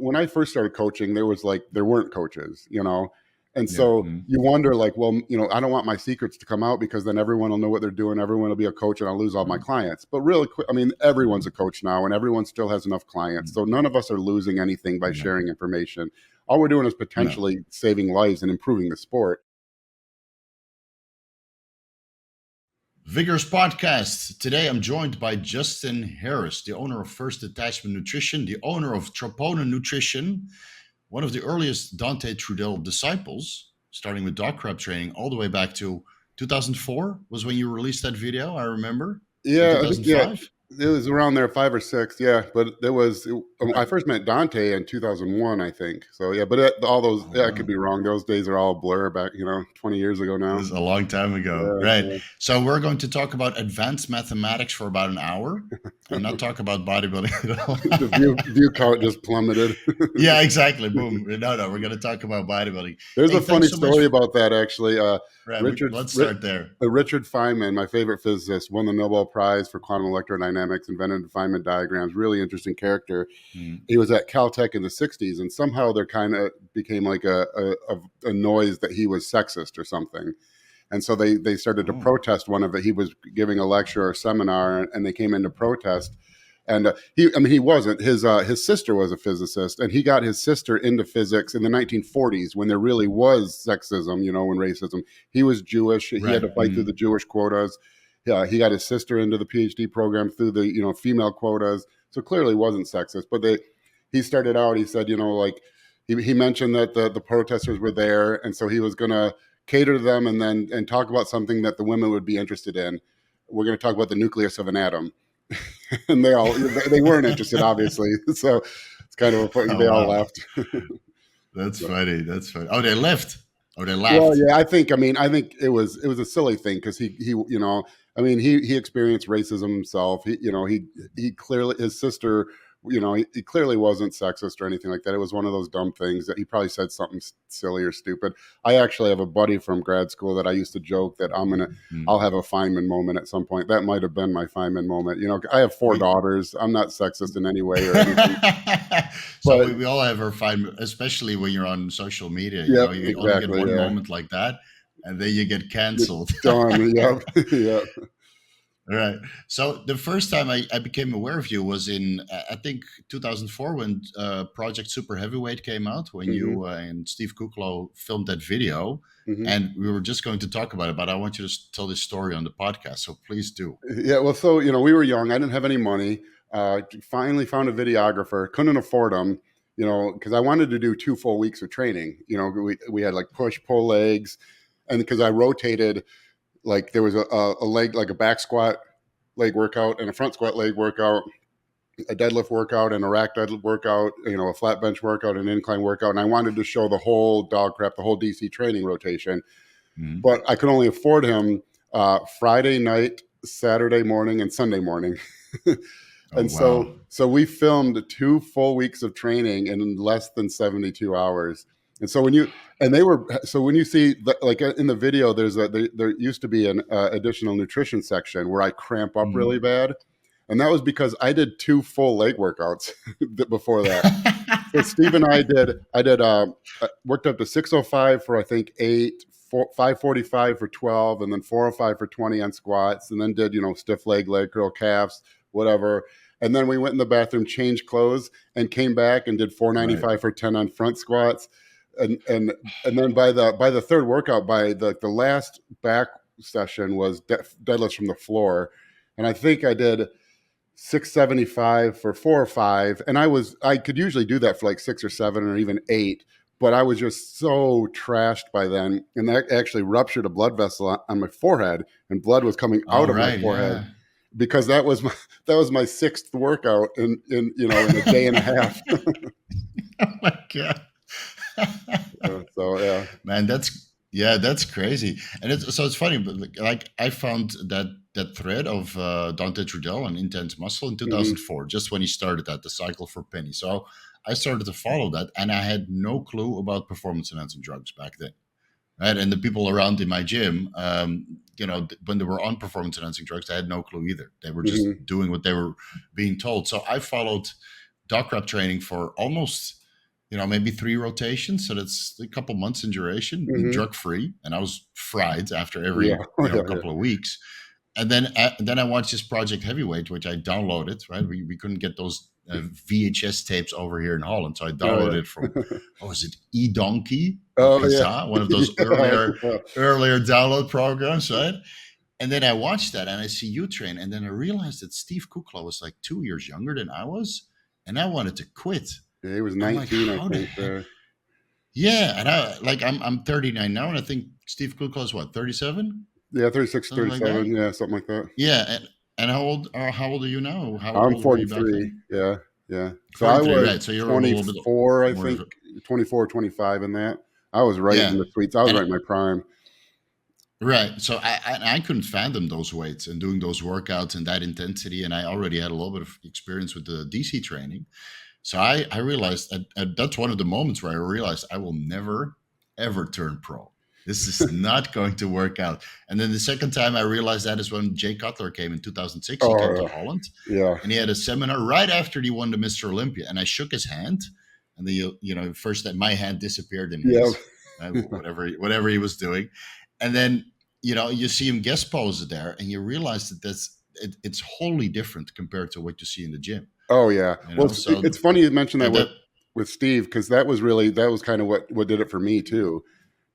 when I first started coaching, there weren't coaches, and Yeah. so Mhm. you wonder like, well, I don't want my secrets to come out because then everyone will know what they're doing. Everyone will be a coach and I'll lose all my clients. But really quick, I mean, everyone's a coach now and everyone still has enough clients. So none of us are losing anything by No. sharing information. All we're doing is potentially saving lives and improving the sport. Vigorous podcast. Today I'm joined by Justin Harris, the owner of First Detachment Nutrition, the owner of Troponin Nutrition, one of the earliest Dante Trudel disciples, starting with dog crab training all the way back to 2004 was when you released that video, I remember. Yeah, In I think, yeah, 2005? it was around there, 5 or 6. Yeah, but I first met Dante in 2001, I think. So yeah, but all those, Oh, I could wow. be wrong. Those days are all blur back, 20 years ago now. This is a long time ago. Yeah, Right. yeah. So we're going to talk about advanced mathematics for about an hour and not talk about bodybuilding at all. The view count just plummeted. Yeah, exactly. Boom. No, we're going to talk about bodybuilding. There's Hey, a funny thanks so much. story about that, actually. Right, Richard let's start there. Richard Feynman, my favorite physicist, won the Nobel Prize for quantum electrodynamics, invented Feynman diagrams. Really interesting character. Mm. He was at Caltech in the 60s, and somehow there kind of became like a noise that he was sexist or something. And so they started to protest one of it. He was giving a lecture or seminar, and they came in to protest. And he wasn't. His sister was a physicist, and he got his sister into physics in the 1940s when there really was sexism, when racism. He was Jewish. He had to fight through the Jewish quotas. He got his sister into the PhD program through the female quotas. So clearly wasn't sexist. But he started out. He said, he mentioned that the protesters were there, and so he was going to cater to them and talk about something that the women would be interested in. We're going to talk about the nucleus of an atom. And they weren't interested, obviously. So it's kind of funny. They all left. That's funny. That's funny. Oh, they left. Oh, they laughed. Well, yeah, I think it was a silly thing because he experienced racism himself. He clearly, his sister, he clearly wasn't sexist or anything like that. It was one of those dumb things that he probably said something silly or stupid. I actually have a buddy from grad school that I used to joke that I'll have a Feynman moment at some point. That might have been my Feynman moment. I have 4 daughters. I'm not sexist in any way or anything. So we all have our Feynman, especially when you're on social media. You only get one moment like that, and then you get canceled. Done. Yep. Yep. All right. So the first time I became aware of you was in, I think, 2004 when Project Super Heavyweight came out, when you and Steve Kucklo filmed that video. And we were just going to talk about it, but I want you to tell this story on the podcast. So please do. Yeah. Well, so, we were young. I didn't have any money. Finally found a videographer. Couldn't afford him, because I wanted to do 2 full weeks of training. We had like push, pull legs. And because I rotated, like there was a leg, like a back squat leg workout and a front squat leg workout, a deadlift workout and a rack deadlift workout, a flat bench workout, an incline workout. And I wanted to show the whole dog crap, the whole DC training rotation. But I could only afford him Friday night, Saturday morning, and Sunday morning. So we filmed 2 full weeks of training in less than 72 hours. And so when you see like in the video, there used to be an additional nutrition section where I cramp up really bad. And that was because I did 2 full leg workouts before that. So Steve and I worked up to 605 for, I think, 8, 545 for 12, and then 405 for 20 on squats, and then did, stiff leg curl, calves, whatever. And then we went in the bathroom, changed clothes, and came back and did 495 for 10 on front squats. And then by the third workout, by the last back session was deadlifts from the floor. And I think I did 675 for 4 or 5. And I could usually do that for like 6 or 7 or even 8. But I was just so trashed by then. And that actually ruptured a blood vessel on my forehead, and blood was coming out of my forehead. Yeah. Because that was my 6th workout in a day and a half. Oh my God. So yeah, man, that's crazy. And it's funny, but like I found that thread of Dante Trudel and Intense Muscle in 2004, just when he started the cycle for Penny. So I started to follow that, and I had no clue about performance enhancing drugs back then. Right. And the people around in my gym, when they were on performance enhancing drugs, they had no clue either. They were just doing what they were being told. So I followed dog crab training for almost maybe 3 rotations. So that's a couple months in duration, drug free. And I was fried after every, couple of weeks. And then I watched this Project Heavyweight, which I downloaded, right? We couldn't get those VHS tapes over here in Holland. So I downloaded it from, was it eDonkey? One of those earlier download programs, right? And then I watched that and I see you train. And then I realized that Steve Kucklo was like 2 years younger than I was. And I wanted to quit. Yeah, he was 19, I think. Yeah. And I'm 39 now. And I think Steve Kucklo is what, 37? Yeah, 36, 37. Like something like that. Yeah. And how old are you now? I'm 43. Yeah. So 43, I was right. So you're 24, I think, 24, 25 in that. I was right in the sweets. I was right in my prime. Right. So I couldn't fathom those weights and doing those workouts and that intensity. And I already had a little bit of experience with the DC training. So I realized that's one of the moments where I realized I will never, ever turn pro. This is not going to work out. And then the second time I realized that is when Jay Cutler came in 2006. He came to Holland. Yeah. And he had a seminar right after he won the Mr. Olympia. And I shook his hand. And then, first that my hand disappeared in his, whatever he was doing. And then, you see him guest pose there and you realize that it's wholly different compared to what you see in the gym. Oh, yeah. Well, it's funny you mentioned that with Steve, because that was kind of what did it for me too.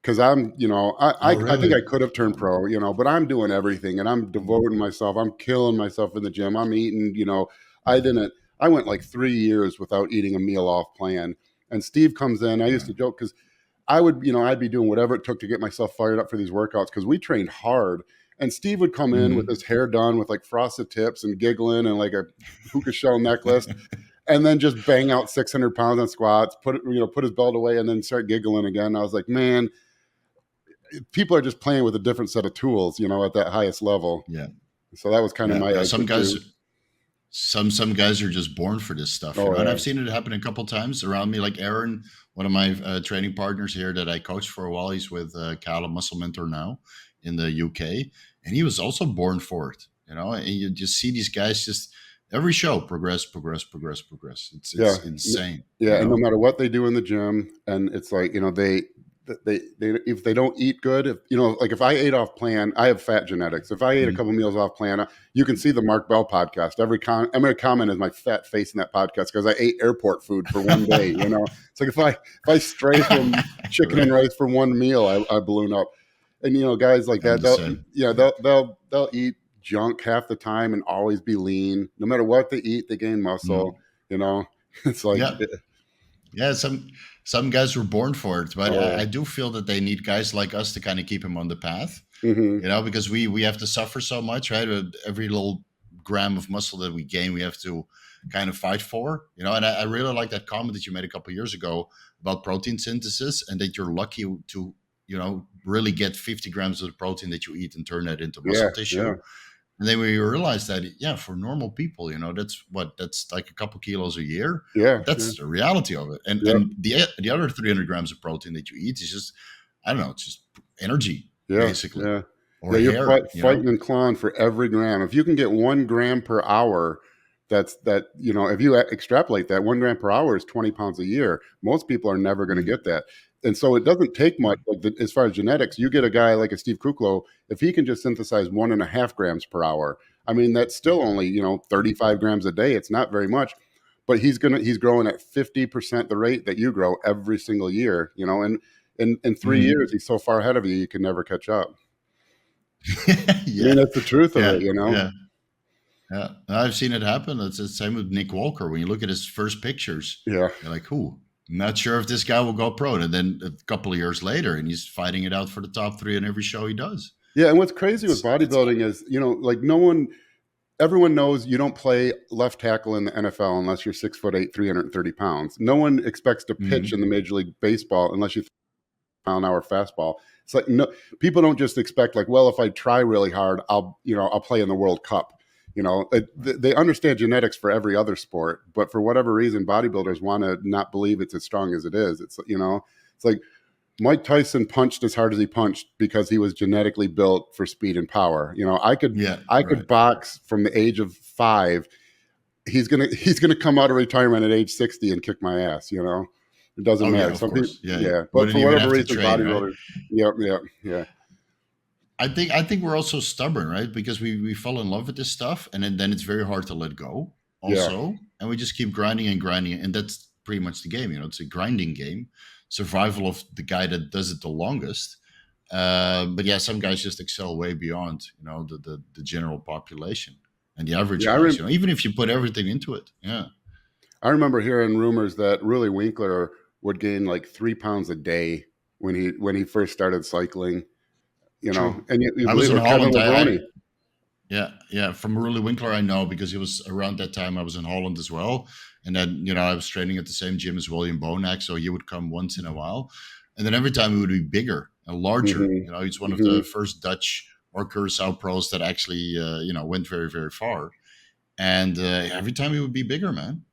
Because I'm, I think I could have turned pro, but I'm doing everything and I'm devoting myself. I'm killing myself in the gym. I'm eating, I went like 3 years without eating a meal off plan. And Steve comes in. I used to joke because I would, I'd be doing whatever it took to get myself fired up for these workouts because we trained hard. And Steve would come in with his hair done with like frosted tips and giggling and like a hookah shell necklace. And then just bang out 600 pounds on squats, put his belt away and then start giggling again. I was like, man, people are just playing with a different set of tools, at that highest level. Yeah. So that was kind of my some guys. Some guys are just born for this stuff. And I've seen it happen a couple times around me. Like Aaron, one of my training partners here that I coached for a while, he's with Cal, a muscle mentor now in the UK, and he was also born for it. And you just see these guys just every show progress. It's insane. Yeah, and no matter what they do in the gym, and it's like they if they don't eat good, like if I ate off plan, I have fat genetics. If I ate a couple meals off plan, you can see the Mark Bell podcast. Every comment is my fat face in that podcast because I ate airport food for one day. It's like if I stray from chicken and rice for one meal, I balloon up. And guys like that, they'll eat junk half the time and always be lean. No matter what they eat, they gain muscle. It's like some guys were born for it, but I do feel that they need guys like us to kind of keep them on the path, because we have to suffer so much, right? Every little gram of muscle that we gain, we have to kind of fight for, and I really like that comment that you made a couple of years ago about protein synthesis and that you're lucky to, really get 50 grams of the protein that you eat and turn that into muscle tissue. Yeah. And then we realized that, for normal people, that's like a couple kilos a year. Yeah. That's the reality of it. And the other 300 grams of protein that you eat is just, I don't know, it's just energy, basically. Yeah. Or you're fighting and clawing for every gram. If you can get 1 gram per hour, if you extrapolate that, 1 gram per hour is 20 pounds a year. Most people are never going to get that. And so it doesn't take much. As far as genetics, you get a guy like a Steve Kucklo, if he can just synthesize 1.5 grams per hour, I mean, that's still only, 35 grams a day. It's not very much, but he's growing at 50% the rate that you grow every single year, and in 3 years, he's so far ahead of you, you can never catch up. I mean, that's the truth of it, Yeah. I've seen it happen. It's the same with Nick Walker. When you look at his first pictures, you're like, I'm not sure if this guy will go pro. And then a couple of years later, and he's fighting it out for the top 3 in every show he does. Yeah, and what's crazy with bodybuilding is, like everyone knows you don't play left tackle in the NFL unless you're 6'8", 330 pounds. No one expects to pitch in the Major League Baseball unless you mile-an-hour fastball. It's like people don't just expect like, well, if I try really hard, I'll play in the World Cup. They understand genetics for every other sport, but for whatever reason, bodybuilders want to not believe it's as strong as it is. It's like Mike Tyson punched as hard as he punched because he was genetically built for speed and power. I could box from the age of 5. He's gonna come out of retirement at age 60 and kick my ass. It doesn't Oh yeah, matter. of Some people, course. Yeah, you yeah, but wouldn't for even whatever have to reason, train, right? bodybuilders, yep, yep, yeah, I think we're also stubborn, right? Because we fall in love with this stuff, and then it's very hard to let go. yeah, Also, and we just keep grinding and grinding, and that's pretty much the game. It's a grinding game, survival of the guy that does it the longest. But yeah, some guys just excel way beyond the general population and the average yeah. guys. Even if you put everything into it, yeah. I remember hearing rumors that Willie Winkler would gain like 3 pounds a day when he first started cycling. True. And you I was believe in it, Kevin Holland. Levrone. Yeah. From Rully Winkler, I know because he was around that time. I was in Holland as well, and then I was training at the same gym as William Bonac, so he would come once in a while, and then every time he would be bigger and larger. Mm-hmm, He's one of mm-hmm. the first Dutch or Curacao pros that actually went very very far, and every time he would be bigger, man.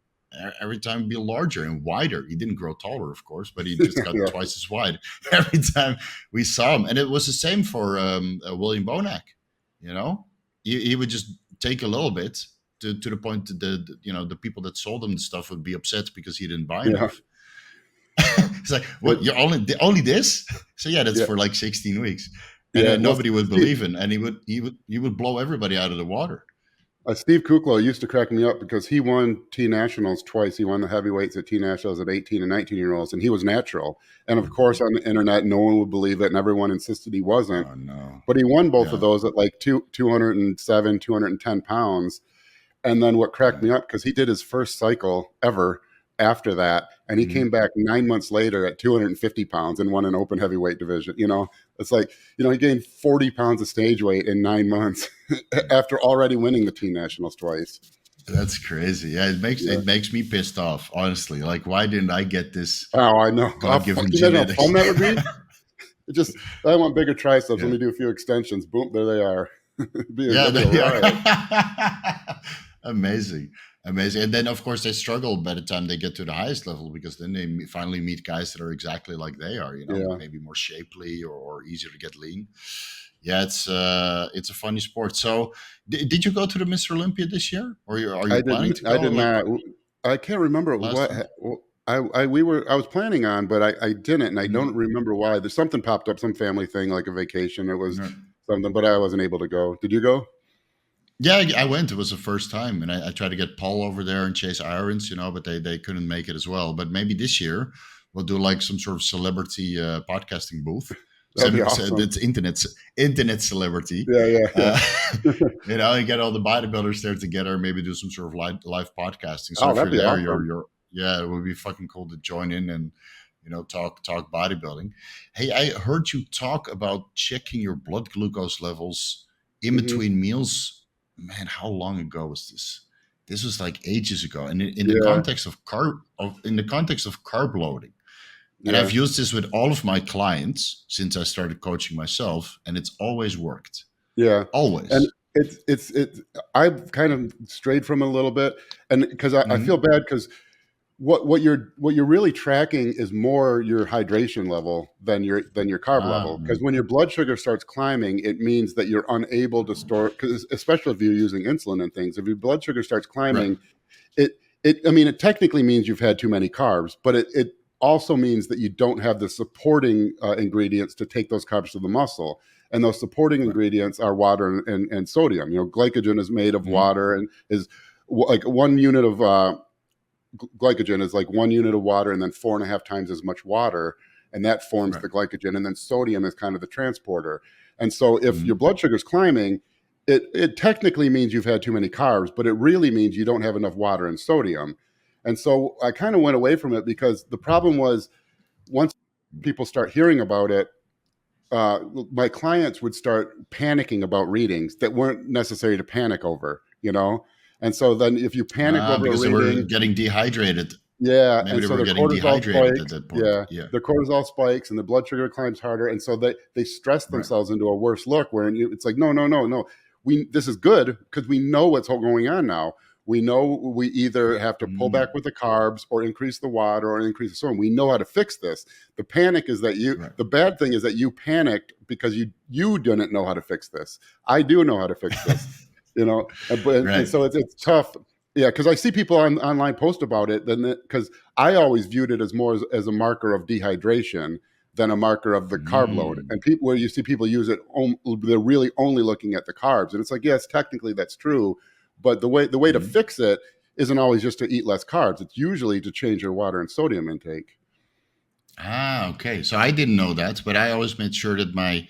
Every time he'd be larger and wider. He didn't grow taller, of course, but he just got Yeah, twice as wide every time we saw him. And it was the same for William Bonac. You know, he would just take a little bit to the point that the people that sold him the stuff would be upset because he didn't buy yeah, enough. It's like, what? You're only this? So yeah, that's yeah, for like 16 weeks, and yeah. Well, nobody would believe in, and he would blow everybody out of the water. Steve Kucklo used to crack me up because he won T Nationals twice. He won the heavyweights at T Nationals at 18 and 19-year-olds, and he was natural. And of course, on the internet, no one would believe it, and everyone insisted he wasn't. Oh no! But he won both Yeah, of those at like 207, 210 pounds. And then what cracked yeah. me up, because he did his first cycle ever after that, and he Mhm. came back 9 months later at 250 pounds and won an open heavyweight division. It's like, he gained 40 pounds of stage weight in 9 months after already winning the Team Nationals twice. That's crazy. Yeah, Yeah. it makes me pissed off, honestly. Like, why didn't I get this Oh, I know. God-given Can you imagine how genetics? fun that would be? I want bigger triceps. Yeah. Let me do a few extensions. Boom, there they are. Yeah, That'd be a riot. Amazing. And then, of course, they struggle by the time they get to the highest level because then they finally meet guys that are exactly like they are, Yeah. maybe more shapely or easier to get lean. Yeah, it's a funny sport. So, did you go to the Mr. Olympia this year, or are you planning to go? I did like not. I can't remember last time? I was planning on, but I didn't, and I Mhm. don't remember why. There's something popped up, some family thing, like a vacation. It was Yeah. something, but I wasn't able to go. Did you go? Yeah, I went. It was the first time, and I tried to get Paul over there and Chase Irons, but they couldn't make it as well. But maybe this year we'll do like some sort of celebrity podcasting booth. That'd be So awesome. it's internet celebrity. Yeah. You get all the bodybuilders there together. Maybe do some sort of live podcasting. So Oh, if you're that'd be there, awesome. it would be fucking cool to join in and talk bodybuilding. Hey, I heard you talk about checking your blood glucose levels in Mhm. between meals. Man, how long ago was this? This was like ages ago, and in the Yeah, context of carb loading. And yeah, I've used this with all of my clients since I started coaching myself, and it's always worked. yeah. And Always. it's I've kind of strayed from it a little bit, and because I feel Mhm. bad because what you're really tracking is more your hydration level than your carb level. Because when your blood sugar starts climbing, it means that you're unable to store. Because especially if you're using insulin and things, if your blood sugar starts Right. climbing, it technically means you've had too many carbs, but it also means that you don't have the supporting ingredients to take those carbs to the muscle. And those supporting Right. ingredients are water and sodium. Glycogen is made of Mhm. water and is like 1 unit of glycogen is like 1 unit of water and then 4.5 times as much water, and that forms Right. the glycogen, and then sodium is kind of the transporter. And so if your Mhm. blood sugar is climbing, it technically means you've had too many carbs, but it really means you don't have enough water and sodium. And so I kind of went away from it because the problem was once people start hearing about it, my clients would start panicking about readings that weren't necessary to panic over. And so then if you panic over a Because they were reading, getting dehydrated. yeah, Maybe and they so were their getting cortisol dehydrated at spikes. that point. Yeah, Yeah. their cortisol spikes and the blood sugar climbs harder, and so they stress Right. themselves into a worse look. Where it's like, no, no, no, no. This is good because we know what's going on now. We know we either have to pull back Mm. with the carbs or increase the water or increase the sodium. We know how to fix this. The panic is that Right. the bad thing is that you panicked because you didn't know how to fix this. I do know how to fix this, and Right. so it's tough. Yeah, because I see people online post about it. Then because I always viewed it as more as a marker of dehydration than a marker of the carb load. Mm. And people where you see people use it, they're really only looking at the carbs, and it's like, yes, technically that's true, but the way to Mhm. fix it isn't always just to eat less carbs. It's usually to change your water and sodium intake. Ah, okay. So I didn't know that, but I always made sure that my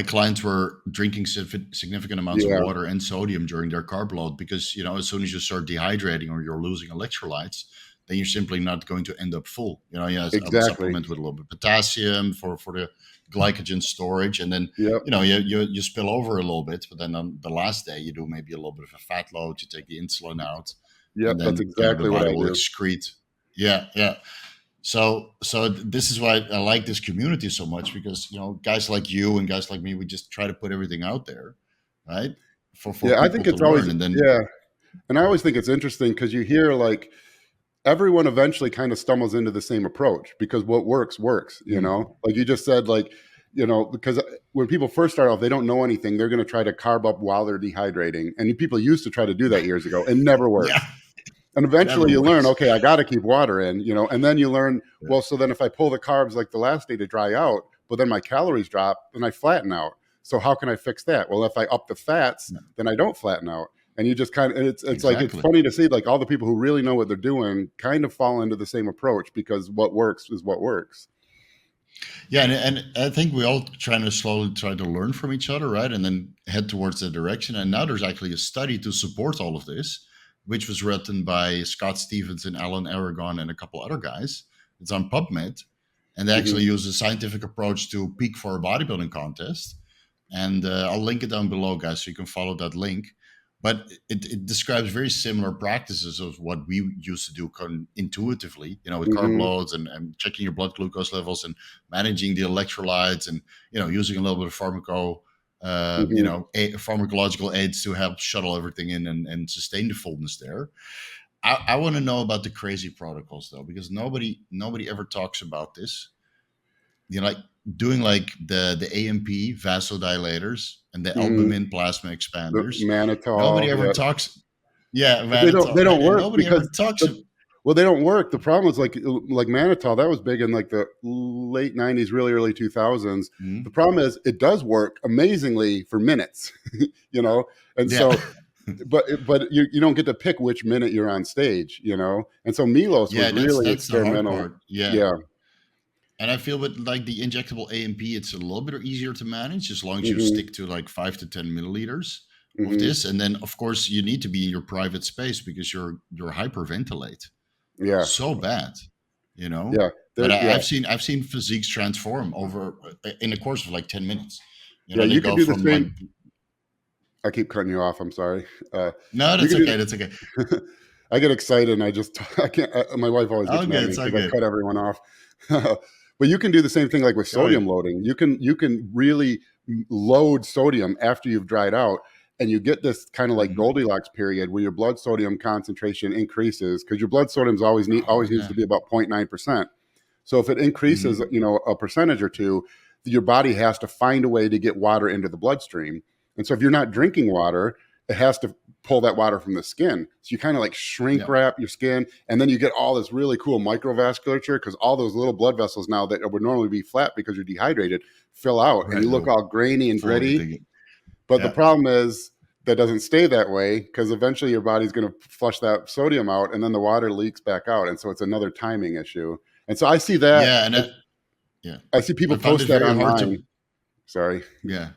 clients were drinking significant amounts of Yeah, water and sodium during their carb load because as soon as you start dehydrating or you're losing electrolytes, then you're simply not going to end up full. I would exactly. supplement with a little bit of potassium for the glycogen storage, and then Yep, you spill over a little bit, but then on the last day you do maybe a little bit of a fat load, you take the insulin out, and yep, that's then the exactly what body I will do. excrete. Yeah, yeah. So this is why I like this community so much because guys like you and guys like me, we just try to put everything out there, right? For Yeah, I people think to it's always, learn, and then yeah, and I always think it's interesting because you hear like everyone eventually kind of stumbles into the same approach because what works works, mm, like you just said, like, because when people first start off, they don't know anything, they're going to try to carb up while they're dehydrating, and people used to try to do that years ago and never yeah, works. And eventually never you learn, works. okay, I got to keep water in, and then you learn, Yeah, well, so then if I pull the carbs like the last day to dry out, but then my calories drop, then I flatten out. So how can I fix that? Well, if I up the fats, yeah, then I don't flatten out. And you just kind of, and it's like, it's exactly. funny to see like all the people who really know what they're doing kind of fall into the same approach because what works is what works. Yeah, and I think we all trying to slowly try to learn from each other, right? And then head towards that direction. And now there's actually a study to support all of this, which was written by Scott Stevenson, Alan Aragon, and a couple other guys. It's on PubMed, and they Hmm. actually use a scientific approach to peak for a bodybuilding contest. And I'll link it down below, guys, so you can follow that link. But it describes very similar practices of what we used to do intuitively, with carb Hmm. loads and checking your blood glucose levels and managing the electrolytes and using a little bit of Hmm. pharmacological aids to help shuttle everything in and sustain the fullness there. I want to know about the crazy protocols though, because nobody ever talks about this. Like doing like the AMP vasodilators and the Hmm. albumin plasma The expanders. Nobody mannitol, ever yeah, talks. Yeah, but they don't mannitol, they right? don't And work nobody ever because talks. the well, they don't work. The problem is like mannitol, that was big in like the late '90s, really early 2000s. The Mhm. problem is it does work amazingly for minutes, you know, and Yeah. so but you don't get to pick which minute you're on stage, and so Milos was Yeah, that's really that's the hard experimental. part. Yeah. Yeah. And I feel with like the injectable AMP, it's a little bit easier to manage as long as you Hmm. stick to like 5 to 10 milliliters of Hmm. this. And then of course you need to be in your private space because you're hyperventilate Yeah. so bad, you know. Yeah. But There, yeah. I've seen physiques transform over in the course of like 10 minutes. Yeah, They you can go do the from like same. I keep cutting you off. I'm sorry. no, You that's can do okay, that's okay. the, I get excited and I just I can't. My wife always gets Okay, mad at me it's because I okay. cut everyone off. But you can do the same thing like with Oh yeah. sodium loading. You can really load sodium after you've dried out, and you get this kind of like Mhm. Goldilocks period where your blood sodium concentration increases because your blood sodium Oh always needs yeah. to be about 0.9%. So if it increases, Mhm. a percentage or two, your body has to find a way to get water into the bloodstream. And so if you're not drinking water, it has to pull that water from the skin. So you kind of like shrink Yeah. wrap your skin, and then you get all this really cool microvasculature because all those little blood vessels now that would normally be flat because you're dehydrated fill out, and Right. you look Little all grainy and full gritty. everything. But the Yeah. problem is that doesn't stay that way because eventually your body's going to flush that sodium out, and then the water leaks back out, and so it's another timing issue. And so I see that. Yeah, and yeah. I see people I found post it that very hard to online. Sorry. yeah.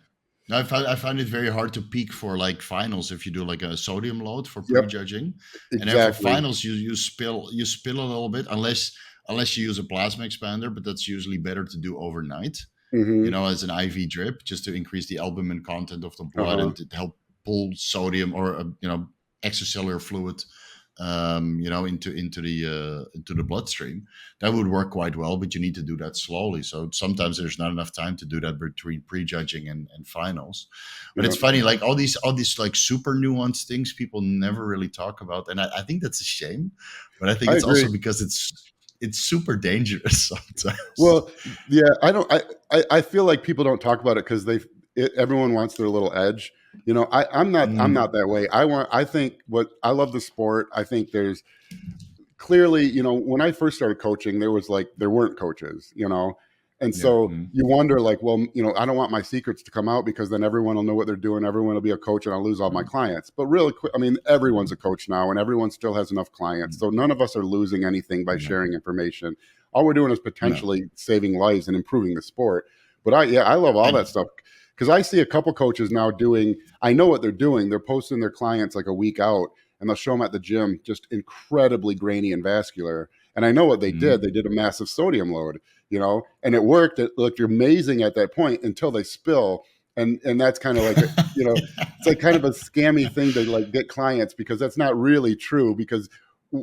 No, I find it very hard to peak for like finals if you do like a sodium load for Yep, prejudging, and then for exactly. finals you spill a little bit unless you use a plasma expander, but that's usually better to do overnight. Hmm. As an IV drip just to increase the albumin content of the blood Uh-huh. and to help pull sodium or extracellular fluid into the bloodstream. That would work quite well, but you need to do that slowly. So sometimes there's not enough time to do that between prejudging and finals. But it's Yep. funny, like all these like super nuanced things people never really talk about, and I think that's a shame. But I think I it's also agree. because it's super dangerous sometimes. Well, yeah, I don't. I feel like people don't talk about it because everyone wants their little edge. You know, I'm Mm, not that way. I think I love the sport. I think there's clearly, you know, when I first started coaching, there weren't coaches, you know, and yeah. so Mm, you wonder like, well, you know, I don't want my secrets to come out because then everyone will know what they're doing. Everyone will be a coach, and I'll lose all my clients. But really quick, I mean, everyone's a coach now, and everyone still has enough clients, mm, so none of us are losing anything by no, sharing information. All we're doing is no. potentially saving lives and improving the sport. But I love all that And stuff because I see a couple coaches now doing. I know what they're doing. They're posting their clients like a week out, and they'll show them at the gym just incredibly grainy and vascular. And I know what they did. mm. They did a massive sodium load, you know, and it worked. It looked amazing at that point until they spill. And that's kind of like a, you know, it's like kind of a scammy thing to like get clients because that's not really true because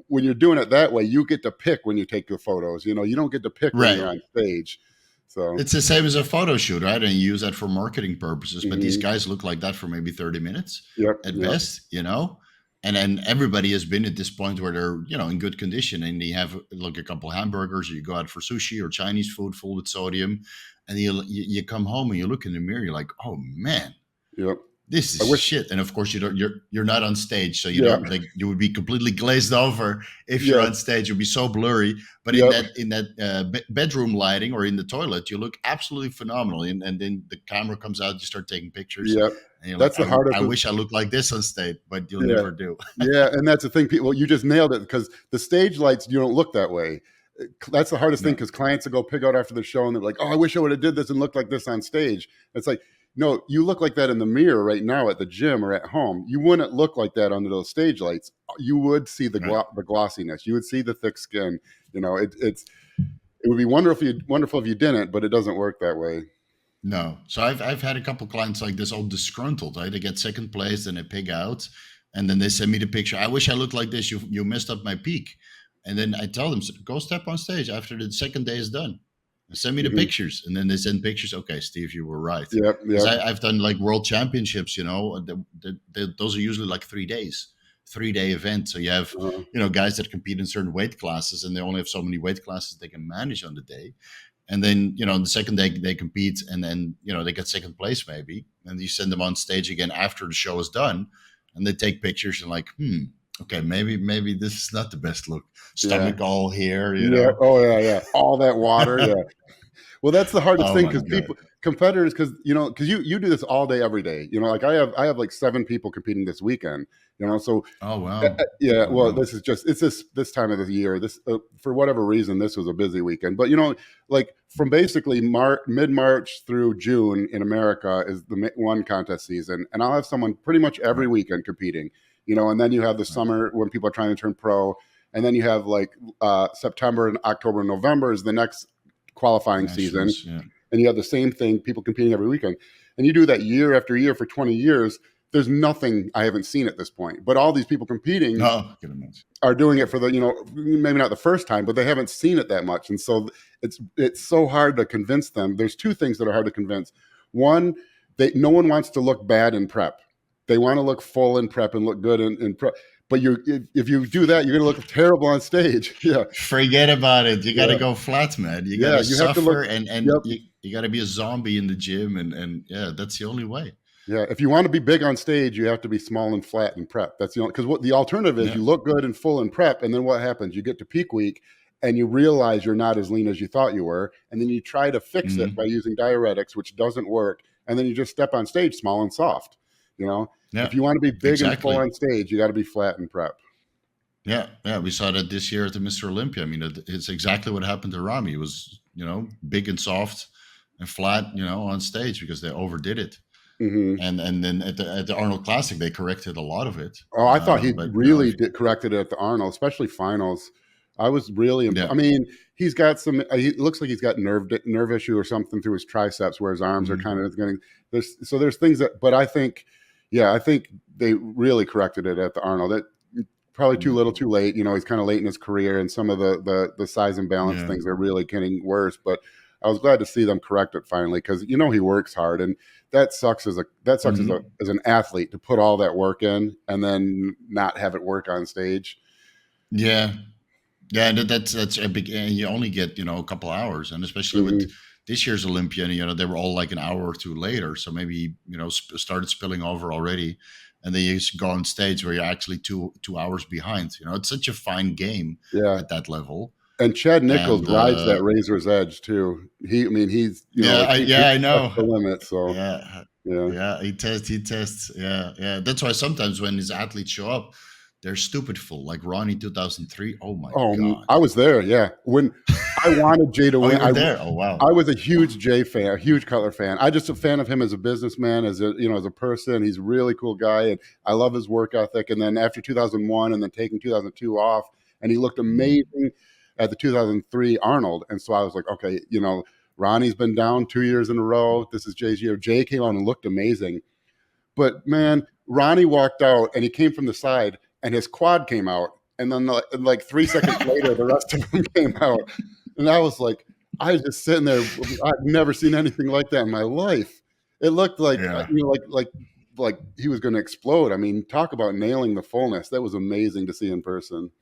when you're doing it that way, you get to pick when you take the photos. You know, you don't get to pick when Right. you're on stage. So, It's the same as a photo shoot, right? And you use that for marketing purposes. But these mhm. guys look like that for maybe 30 minutes Yep, at yep, best, you know? And then everybody has been at this point where they're, you know, in good condition and they have like a couple hamburgers, or you go out for sushi or Chinese food full with sodium. And you come home and you look in the mirror, you're like, oh man, yep. this is I wish, shit. And of course you're not on stage, so you yeah, don't, like, you would be completely glazed over if you're yeah, on stage. You'd be so blurry. But in yep, that bedroom lighting or in the toilet, you look absolutely phenomenal. And then the camera comes out, you start taking pictures, yep. and you're like, That's the I hardest. wish I looked like this on stage, but you'll Yeah. never do. Yeah, and that's the thing. People, you just nailed it because the stage lights, you don't look that way. That's the hardest thing No, because clients will go pick out after the show and they're like, "Oh, I wish I would have did this and looked like this on stage." It's like, no, you look like that in the mirror right now at the gym or at home. You wouldn't look like that under those stage lights. You would see the right? the glossiness. You would see the thick skin. You know, it would be wonderful if you didn't, but it doesn't work that way. No. So I've had a couple clients like this, all disgruntled, right? They get second place and they pig out, and then they send me the picture. I wish I looked like this. You messed up my peak. And then I tell them, go step on stage after the second day is done. Send me the Hmm. pictures. And then they send pictures. Okay, Steve, you were right. Yep, Because yep, I've done like world championships, you know, those are usually like 3 days, 3 day event. So you have, uh, you know, guys that compete in certain weight classes, and they only have so many weight classes they can manage on the day. And then, you know, the second day they compete, and then, you know, they get second place maybe, and you send them on stage again after the show is done, and they take pictures and like, okay, maybe this is not the best look. yeah, Stomach all here, you yeah. know. Oh yeah, yeah. All that water, yeah. Well, that's the hardest Oh thing my because god. people competitors because you know because you do this all day every day. You know, like I have like 7 people competing this weekend. You know, so Oh wow. yeah. Oh Well, wow. this is just it's this time of the year. This for whatever reason this was a busy weekend. But you know, like from basically mid March through June in America is the one contest season, and I'll have someone pretty much every Right. weekend competing. You know, and then you have the Right. summer when people are trying to turn pro, and then you have like September and October and November is the next qualifying season, Nationals. Yeah. and you have the same thing, people competing every weekend, and you do that year after year for 20 years. There's nothing I haven't seen at this point, but all these people competing No, I can imagine. are doing it for the, you know, maybe not the first time, but they haven't seen it that much, and so it's so hard to convince them. There's two things that are hard to convince. One, no one wants to look bad in prep. They want to look full in prep and look good in prep. But if you do that, you're going to look terrible on stage. Yeah, Forget about it. You got to yeah, go flat, man. You got yeah. to You have to look. suffer, and Yep. you got to be a zombie in the gym, and yeah, that's the only way. Yeah, if you want to be big on stage, you have to be small and flat in prep. That's the only because what the alternative is, Yeah. you look good and full in prep, and then what happens? You get to peak week, and you realize you're not as lean as you thought you were, and then you try to fix it by Hmm. using diuretics, which doesn't work, and then you just step on stage small and soft. You know, if Yeah. you want to be big and full Exactly. on stage, you got to be flat in prep. Yeah, yeah, we saw that this year at the Mr. Olympia. I mean, it's exactly what happened to Rami. It was, you know, big and soft and flat, you know, on stage because they overdid it. Hmm. And then at the Arnold Classic, they corrected a lot of it. Oh, I thought he But you know, really did corrected it at the Arnold, especially finals. I was really, yeah, I mean, he's got some. He looks like he's got nerve issue or something through his triceps, where his arms are mhm, kind of getting. There's things that, but I think, yeah, I think they really corrected it at the Arnold. It probably too yeah, little, too late. You know, he's kind of late in his career, and some of the size and balance yeah, things are really getting worse. But I was glad to see them correct it finally because you know he works hard, and that sucks mhm. as an athlete to put all that work in and then not have it work on stage. Yeah, yeah. That's a big. And you only get, you know, a couple hours, and especially with Hmm. this year's Olympia, they were all like an hour or two later. So maybe, started spilling over already. And then you go on stage where you're actually two hours behind. It's such a fine game at that level. And Chad Nichols rides that razor's edge too. He's I know the limit. So he tests. Yeah. That's why sometimes when his athletes show up, they're stupid full. Like Ronnie 2003. Oh my god! I was there. Yeah, when I wanted Jay to win. You were there. Oh wow! I was a huge Jay fan, a huge Cutler fan. I just a fan of him as a businessman, as a person. He's a really cool guy, and I love his work ethic. And then after 2001, and then taking 2002 off, and he looked amazing at the 2003 Arnold. And so I was like, okay, Ronnie's been down 2 years in a row. This is Jay's year. Jay came on and looked amazing, but man, Ronnie walked out, and he came from the side. And his quad came out, and then like 3 seconds later, the rest of them came out. And I was like, I was just sitting there. I've never seen anything like that in my life. It looked like like he was going to explode. I mean, talk about nailing the fullness. That was amazing to see in person.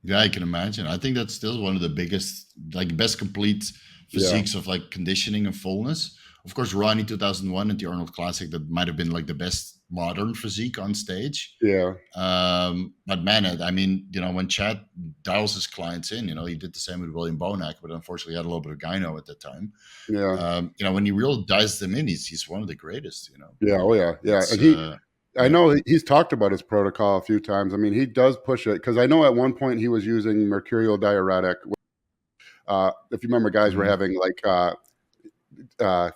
Yeah, I can imagine. I think that's still one of the biggest, best complete physiques of conditioning and fullness. Of course, Ronnie 2001 at the Arnold Classic, that might have been the best modern physique on stage. Yeah. But man, I mean, when Chad dials his clients in, he did the same with William Bonac, but unfortunately had a little bit of gyno at that time. Yeah. When he really dials them in, he's one of the greatest, Yeah. Oh yeah. Yeah. And I know he's talked about his protocol a few times. I mean, he does push it, because I know at one point he was using mercurial diuretic. If you remember, guys were having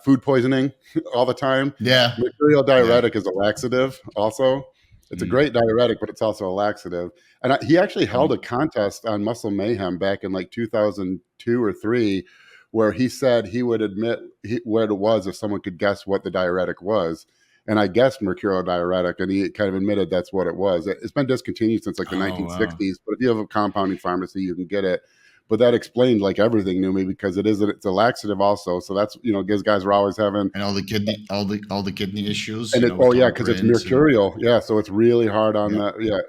food poisoning all the time. Yeah. Mercurial diuretic is a laxative also. It's a great diuretic, but it's also a laxative. And he actually held a contest on Muscle Mayhem back in 2002 or 3, where he said he would admit what it was if someone could guess what the diuretic was. And I guessed mercurial diuretic, and he kind of admitted that's what it was. It's been discontinued since the 1960s, but if you have a compounding pharmacy, you can get it. But that explained everything to me, because it's a laxative also. So that's, because guys are always having, and all the kidney issues. And because it's mercurial. So it's really hard on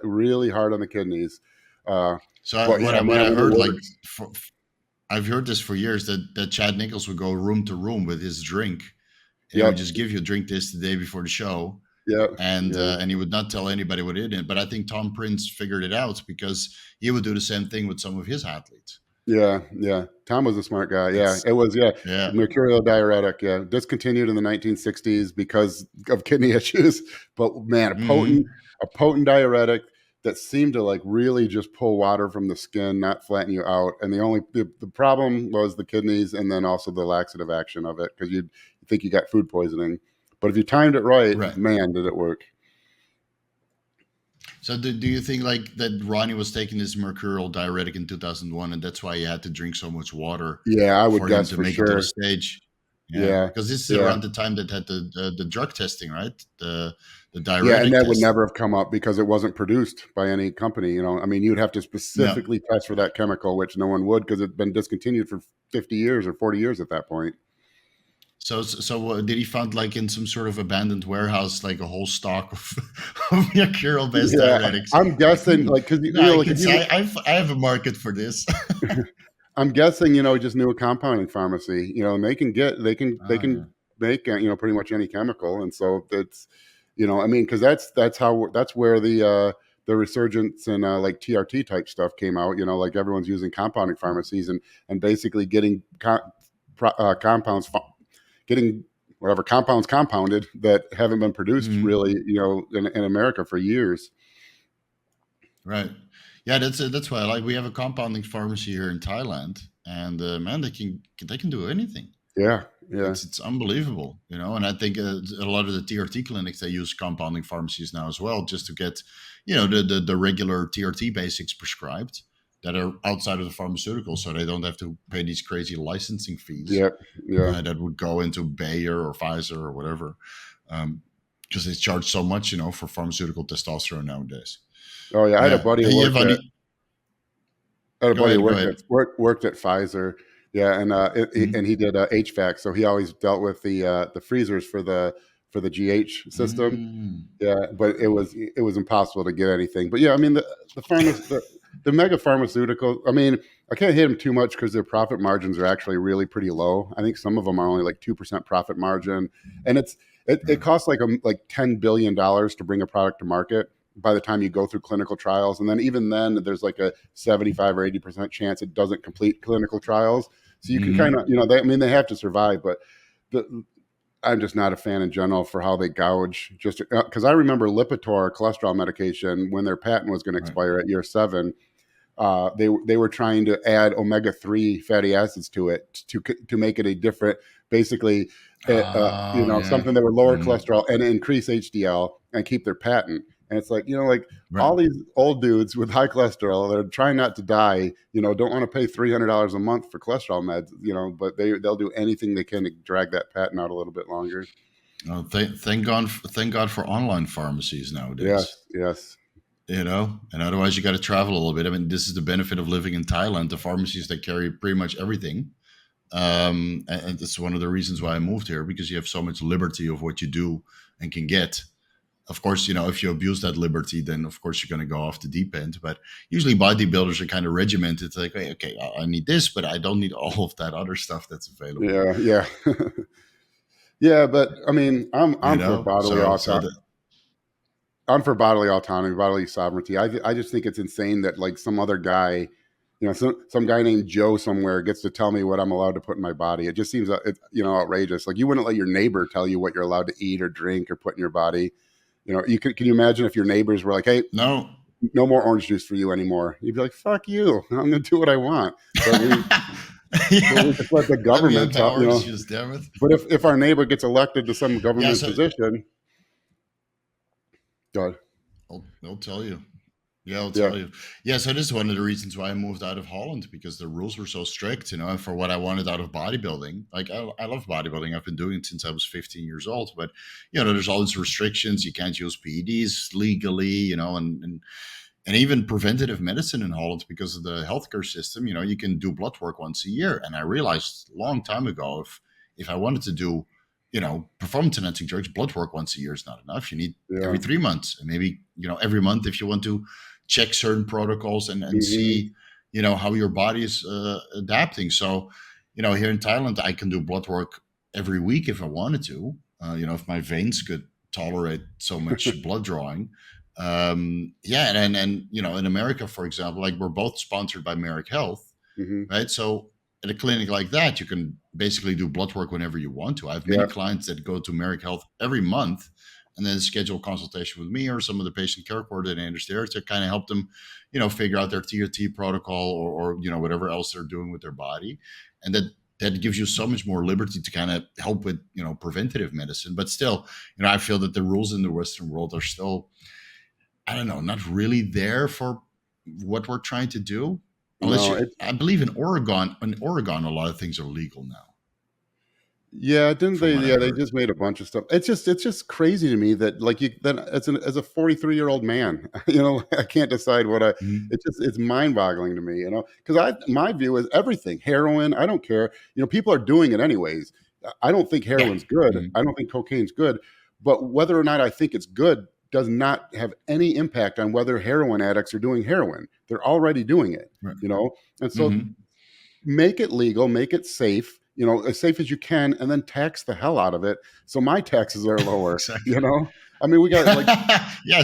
really hard on the kidneys. What I heard, I've heard this for years, that Chad Nichols would go room to room with his drink. He would just give you a drink the day before the show. Yeah. And he would not tell anybody what it is. But I think Tom Prince figured it out, because he would do the same thing with some of his athletes. Yeah. Tom was a smart guy. It was mercurial diuretic. Yeah, discontinued in the 1960s because of kidney issues. But man, a potent diuretic that seemed to really just pull water from the skin, not flatten you out. And the problem was the kidneys, and then also the laxative action of it, because you think you got food poisoning. But if you timed it right, man, did it work. So do you think that Ronnie was taking this mercurial diuretic in 2001, and that's why he had to drink so much water? Yeah, I would guess to for make sure. it to the stage. Yeah, because this is around the time that had the drug testing, right? The diuretic. Yeah, and that would never have come up because it wasn't produced by any company. I mean, you'd have to specifically test for that chemical, which no one would, because it'd been discontinued for 50 years or 40 years at that point. So did he find in some sort of abandoned warehouse a whole stock of mercurial based diuretics? I'm guessing because I have a market for this. I'm guessing just knew a compounding pharmacy, and they can make pretty much any chemical, and so it's because that's where the resurgence in TRT type stuff came out. Everyone's using compounding pharmacies and basically getting compounds. Getting whatever compounds compounded that haven't been produced really, in America for years. Right. Yeah, that's why we have a compounding pharmacy here in Thailand, and man, they can do anything. Yeah. It's unbelievable, And I think a lot of the TRT clinics, they use compounding pharmacies now as well, just to get the regular TRT basics prescribed that are outside of the pharmaceutical, so they don't have to pay these crazy licensing fees. That would go into Bayer or Pfizer or whatever, because they charge so much, for pharmaceutical testosterone nowadays. Oh yeah, I had a buddy who worked at Pfizer. Yeah, and he did HVAC, so he always dealt with the freezers for the GH system. Yeah, but it was impossible to get anything. But yeah, I mean the the mega pharmaceutical, I mean, I can't hit them too much because their profit margins are actually really pretty low. I think some of them are only like 2% profit margin, and it costs like $10 billion to bring a product to market by the time you go through clinical trials, and then even then there's like a 75 or 80% chance it doesn't complete clinical trials. So you can kind of, they have to survive, but I'm just not a fan in general for how they gouge. Just because I remember Lipitor, cholesterol medication, when their patent was going to expire at year 7, they were trying to add omega-3 fatty acids to it to make it a different, basically, something that would lower cholesterol and increase HDL and keep their patent. And it's like, all these old dudes with high cholesterol, they're trying not to die, don't want to pay $300 a month for cholesterol meds, but they'll do anything they can to drag that patent out a little bit longer. Oh, thank God for online pharmacies nowadays. Yes. And otherwise you got to travel a little bit. I mean, this is the benefit of living in Thailand. The pharmacies, they carry pretty much everything. And it's one of the reasons why I moved here, because you have so much liberty of what you do and can get. Of course, if you abuse that liberty, then of course you're going to go off the deep end. But usually bodybuilders are kind of regimented. It's like, hey, okay, I need this, but I don't need all of that other stuff that's available. Yeah. Yeah, but I mean, I'm for bodily autonomy. I'm for bodily autonomy, bodily sovereignty. I just think it's insane that like some other guy, some guy named Joe somewhere gets to tell me what I'm allowed to put in my body. It just seems, outrageous. Like you wouldn't let your neighbor tell you what you're allowed to eat or drink or put in your body. Can you imagine if your neighbors were like, hey, no more orange juice for you anymore? You'd be like, fuck you. I'm going to do what I want. But we just let the government tell, But if our neighbor gets elected to some government position, go ahead. They'll tell you. Yeah, I'll tell you. Yeah, so this is one of the reasons why I moved out of Holland, because the rules were so strict, and for what I wanted out of bodybuilding. Like, I love bodybuilding. I've been doing it since I was 15 years old. But, there's all these restrictions. You can't use PEDs legally, and even preventative medicine in Holland, because of the healthcare system, you can do blood work once a year. And I realized a long time ago, if I wanted to do performance enhancing drugs, blood work once a year is not enough. You need every 3 months, and maybe, every month if you want to check certain protocols and see, how your body is adapting. So, here in Thailand, I can do blood work every week if I wanted to, if my veins could tolerate so much blood drawing. And in America, for example, like we're both sponsored by Merrick Health, right? So at a clinic like that, you can basically do blood work whenever you want to. I have many clients that go to Merrick Health every month and then schedule a consultation with me or some of the patient care coordinators there to kind of help them, figure out their TRT protocol or whatever else they're doing with their body. And that gives you so much more liberty to kind of help with, preventative medicine. But still, I feel that the rules in the Western world are still, I don't know, not really there for what we're trying to do. I believe in Oregon, a lot of things are legal now. Yeah, didn't they? Yeah, they just made a bunch of stuff. It's just crazy to me that as a 43-year-old man, I can't decide what it's mind-boggling to me, because my view is everything, heroin, I don't care. People are doing it anyways. I don't think heroin's good. I don't think cocaine's good, but whether or not I think it's good does not have any impact on whether heroin addicts are doing heroin. They're already doing it, and so make it legal, make it safe. As safe as you can, and then tax the hell out of it. So my taxes are lower, Exactly. I mean, we got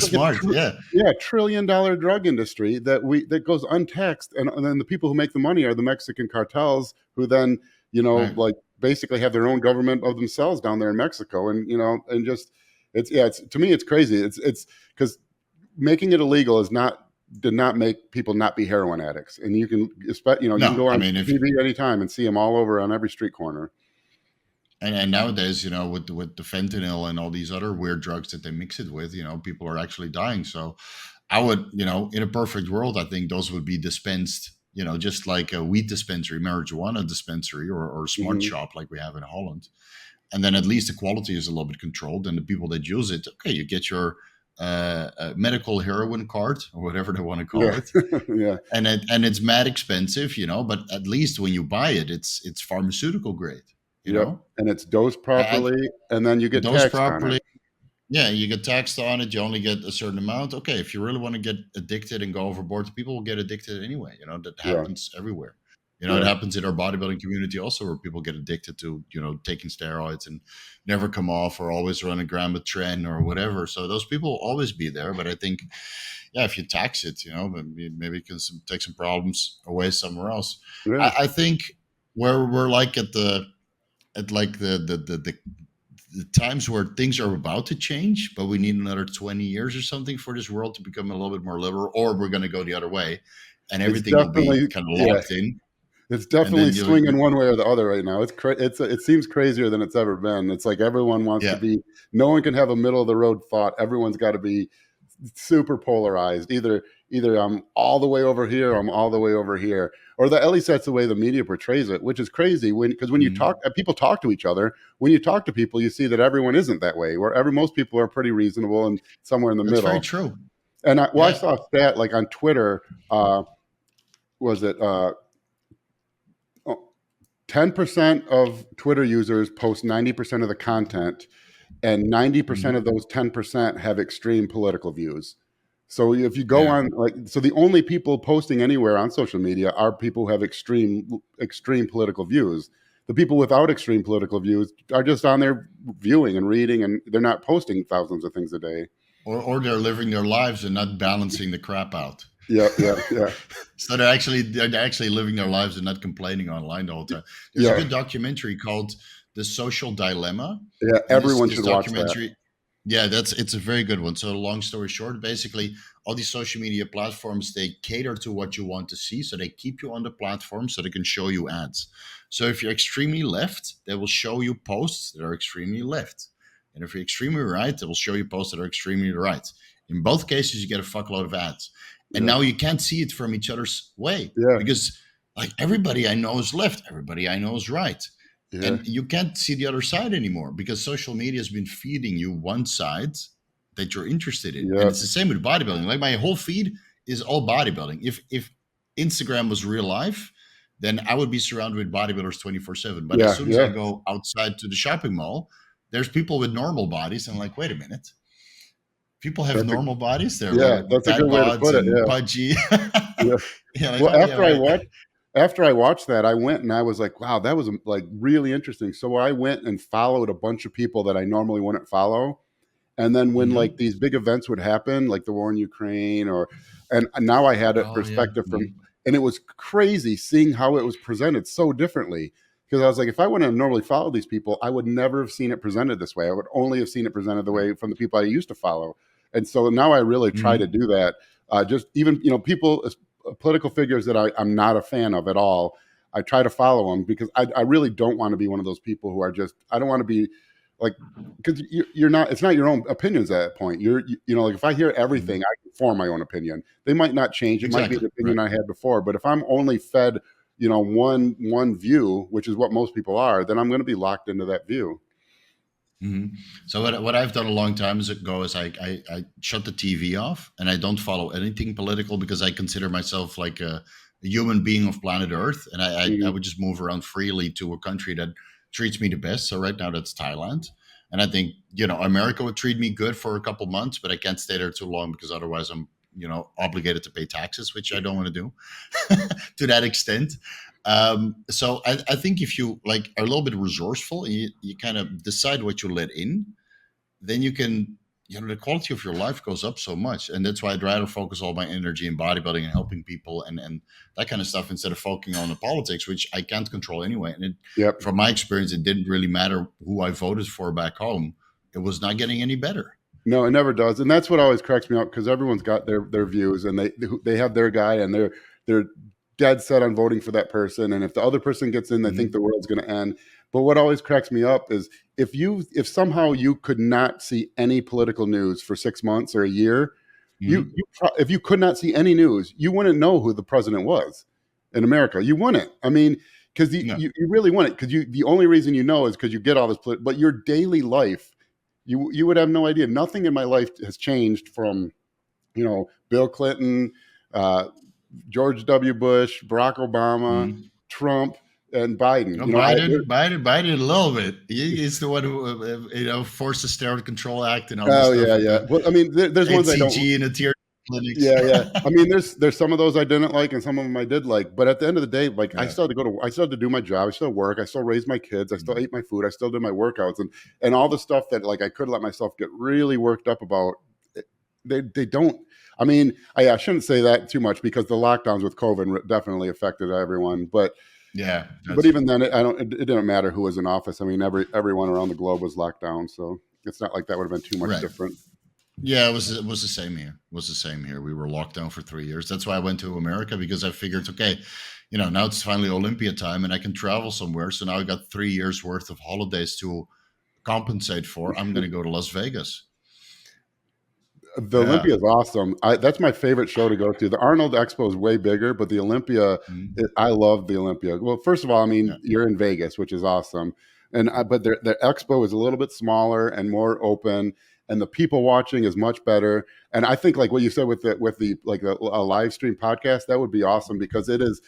smart. $1 trillion drug industry that goes untaxed. And then the people who make the money are the Mexican cartels, who then, basically have their own government of themselves down there in Mexico. And, and just, to me, it's crazy. It's because making it illegal did not make people not be heroin addicts. And you can, you can go on TV anytime and see them all over on every street corner. And nowadays, with the fentanyl and all these other weird drugs that they mix it with, people are actually dying. So I would, in a perfect world, I think those would be dispensed, just like a weed dispensary, marijuana dispensary, or smart shop like we have in Holland. And then at least the quality is a little bit controlled, and the people that use it, okay, you get your medical heroin card or whatever they want to call it. And it's mad expensive, but at least when you buy it, it's pharmaceutical grade, and it's dosed properly, and then you get dosed taxed properly. Yeah, you get taxed on it. You only get a certain amount. Okay, if you really want to get addicted and go overboard, people will get addicted anyway. That Yeah, happens everywhere. It yeah, happens in our bodybuilding community also, where people get addicted to taking steroids and never come off, or always run a gram of tren or whatever. So those people will always be there. But I think, yeah, if you tax it, maybe it can take some problems away somewhere else. yeah. I think where we're like at like the times where things are about to change, but we need another 20 years or something for this world to become a little bit more liberal, or we're going to go the other way and It's everything will be definitely, kind of yeah. locked in. It's And definitely then swinging one way or the other right now. It seems crazier than it's ever been. It's like everyone wants to yeah. be. No one can have a middle of the road thought. Everyone's got to be super polarized. Either I'm all the way over here, or I'm all the way over here, or at least that's the way the media portrays it, which is crazy. Because when you Mhm. talk, people talk to each other. When you talk to people, you see that everyone isn't that way. Where most people are pretty reasonable and somewhere in the That's very middle. true. And I Yeah. saw a stat like on Twitter. Was it 10% of Twitter users post 90% of the content, and 90% Mhm. of those 10% have extreme political views. So if you go Yeah. on, so the only people posting anywhere on social media are people who have extreme political views. The people without extreme political views are just on there viewing and reading, and they're not posting thousands of things a day. Or they're living their lives and not balancing the crap out. Yeah, yeah, yeah, So they're actually living their lives and not complaining online the whole time. There's a yeah, good documentary called The Social Dilemma, yeah. and this Everyone this should watch that. documentary, yeah, it's a very good one. So long story short, basically, all these social media platforms, they cater to what you want to see, so they keep you on the platform so they can show you ads. So if you're extremely left, they will show you posts that are extremely left, and if you're extremely right, they will show you posts that are extremely right. In both cases, you get a fuckload of ads, and Yeah, now you can't see it from each other's way yeah, because, like, everybody I know is left, everybody I know is right, yeah, and you can't see the other side anymore because social media has been feeding you one side that you're interested in. And yeah, it's the same with bodybuilding. Like, my whole feed is all bodybuilding. If Instagram was real life, then I would be surrounded with bodybuilders 24/7. But as yeah, soon as I yeah, go outside to the shopping mall, there's people with normal bodies, and I'm like, wait a minute, people have that's a normal bodies. They're a little yeah, bit that's a dad good way to bods put it. and Yeah, pudgy. yeah. Yeah, like, Well, oh yeah, right. after I watched that, I went and I was like, wow, that was like really interesting. So I went and followed a bunch of people that I normally wouldn't follow. And then when like Hmm. these big events would happen, like the war in Ukraine, and now I had a Oh yeah. perspective from, Mhm. and it was crazy seeing how it was presented so differently. Because I was like, if I wouldn't have normally followed these people, I would never have seen it presented this way. I would only have seen it presented the way from the people I used to follow. And so now I really try to Mhm. do that. Just even people, political figures that I'm not a fan of at all. I try to follow them because I really don't want to be one of those people who are just. I don't want to be like because you're not. It's not your own opinions at that point. Like if I hear Mhm. everything, I can form my own opinion. They might not change. It might be Exactly. the opinion Right. I had before. But if I'm only fed one view, which is what most people are, then I'm going to be locked into that view. Hmm. So what I've done a long time ago is I shut the TV off and I don't follow anything political because I consider myself like a human being of planet Earth, and I Mhm. would just move around freely to a country that treats me the best. So right now that's Thailand, and I think America would treat me good for a couple months, but I can't stay there too long because otherwise I'm obligated to pay taxes, which I don't want to do to that extent. So I think if you like are a little bit resourceful and you kind of decide what you let in, then you can, the quality of your life goes up so much. And that's why I'd rather focus all my energy in bodybuilding and helping people and that kind of stuff instead of focusing on the politics, which I can't control anyway. And Yep. from my experience, it didn't really matter who I voted for back home. It was not getting any better. No, it never does, and that's what always cracks me up because everyone's got their views, and they have their guy, and they're dead set on voting for that person. And if the other person gets in, they think the Hmm. world's going to end. But what always cracks me up is if somehow you could not see any political news for 6 months or a year, Hmm. if you could not see any news, you wouldn't know who the president was in America. You wouldn't. I mean, because No. you really wouldn't. Because the only reason you know is because you get all this. But your daily life, you would have no idea. Nothing in my life has changed from Bill Clinton, uh, George W. Bush, Barack Obama, Hmm. Trump. and Biden. No, You know, Biden, a little bit. He's the one who, forced the Steroid Control Act and all this oh stuff yeah, with yeah. the Well, I mean, there's ones I don't. HCG and the tier clinics. Yeah, yeah. I mean, there's some of those I didn't like, and some of them I did like. But at the end of the day, like Yeah. I still had to do my job. I still work. I still raised my kids. I still Mhm. ate my food. I still did my workouts, and all the stuff that like I could let myself get really worked up about. They don't. I mean, I shouldn't say that too much because the lockdowns with COVID definitely affected everyone. Yeah, But that's even then, it didn't matter who was in office. I mean, everyone around the globe was locked down, so it's not like that would have been too much right. different. Yeah, it was the same here. It was the same here. We were locked down for 3 years. That's why I went to America, because I figured, okay, now it's finally Olympia time and I can travel somewhere. So now I got 3 years worth of holidays to compensate for. I'm going to go to Las Vegas. The Yeah. Olympia is awesome. That's my favorite show to go to. The Arnold Expo is way bigger, but the Olympia, Mhm. I love the Olympia. Well, first of all, I mean, Yeah. you're in Vegas, which is awesome, but the expo is a little bit smaller and more open, and the people watching is much better. And I think like what you said with the like a live stream podcast, that would be awesome because it is.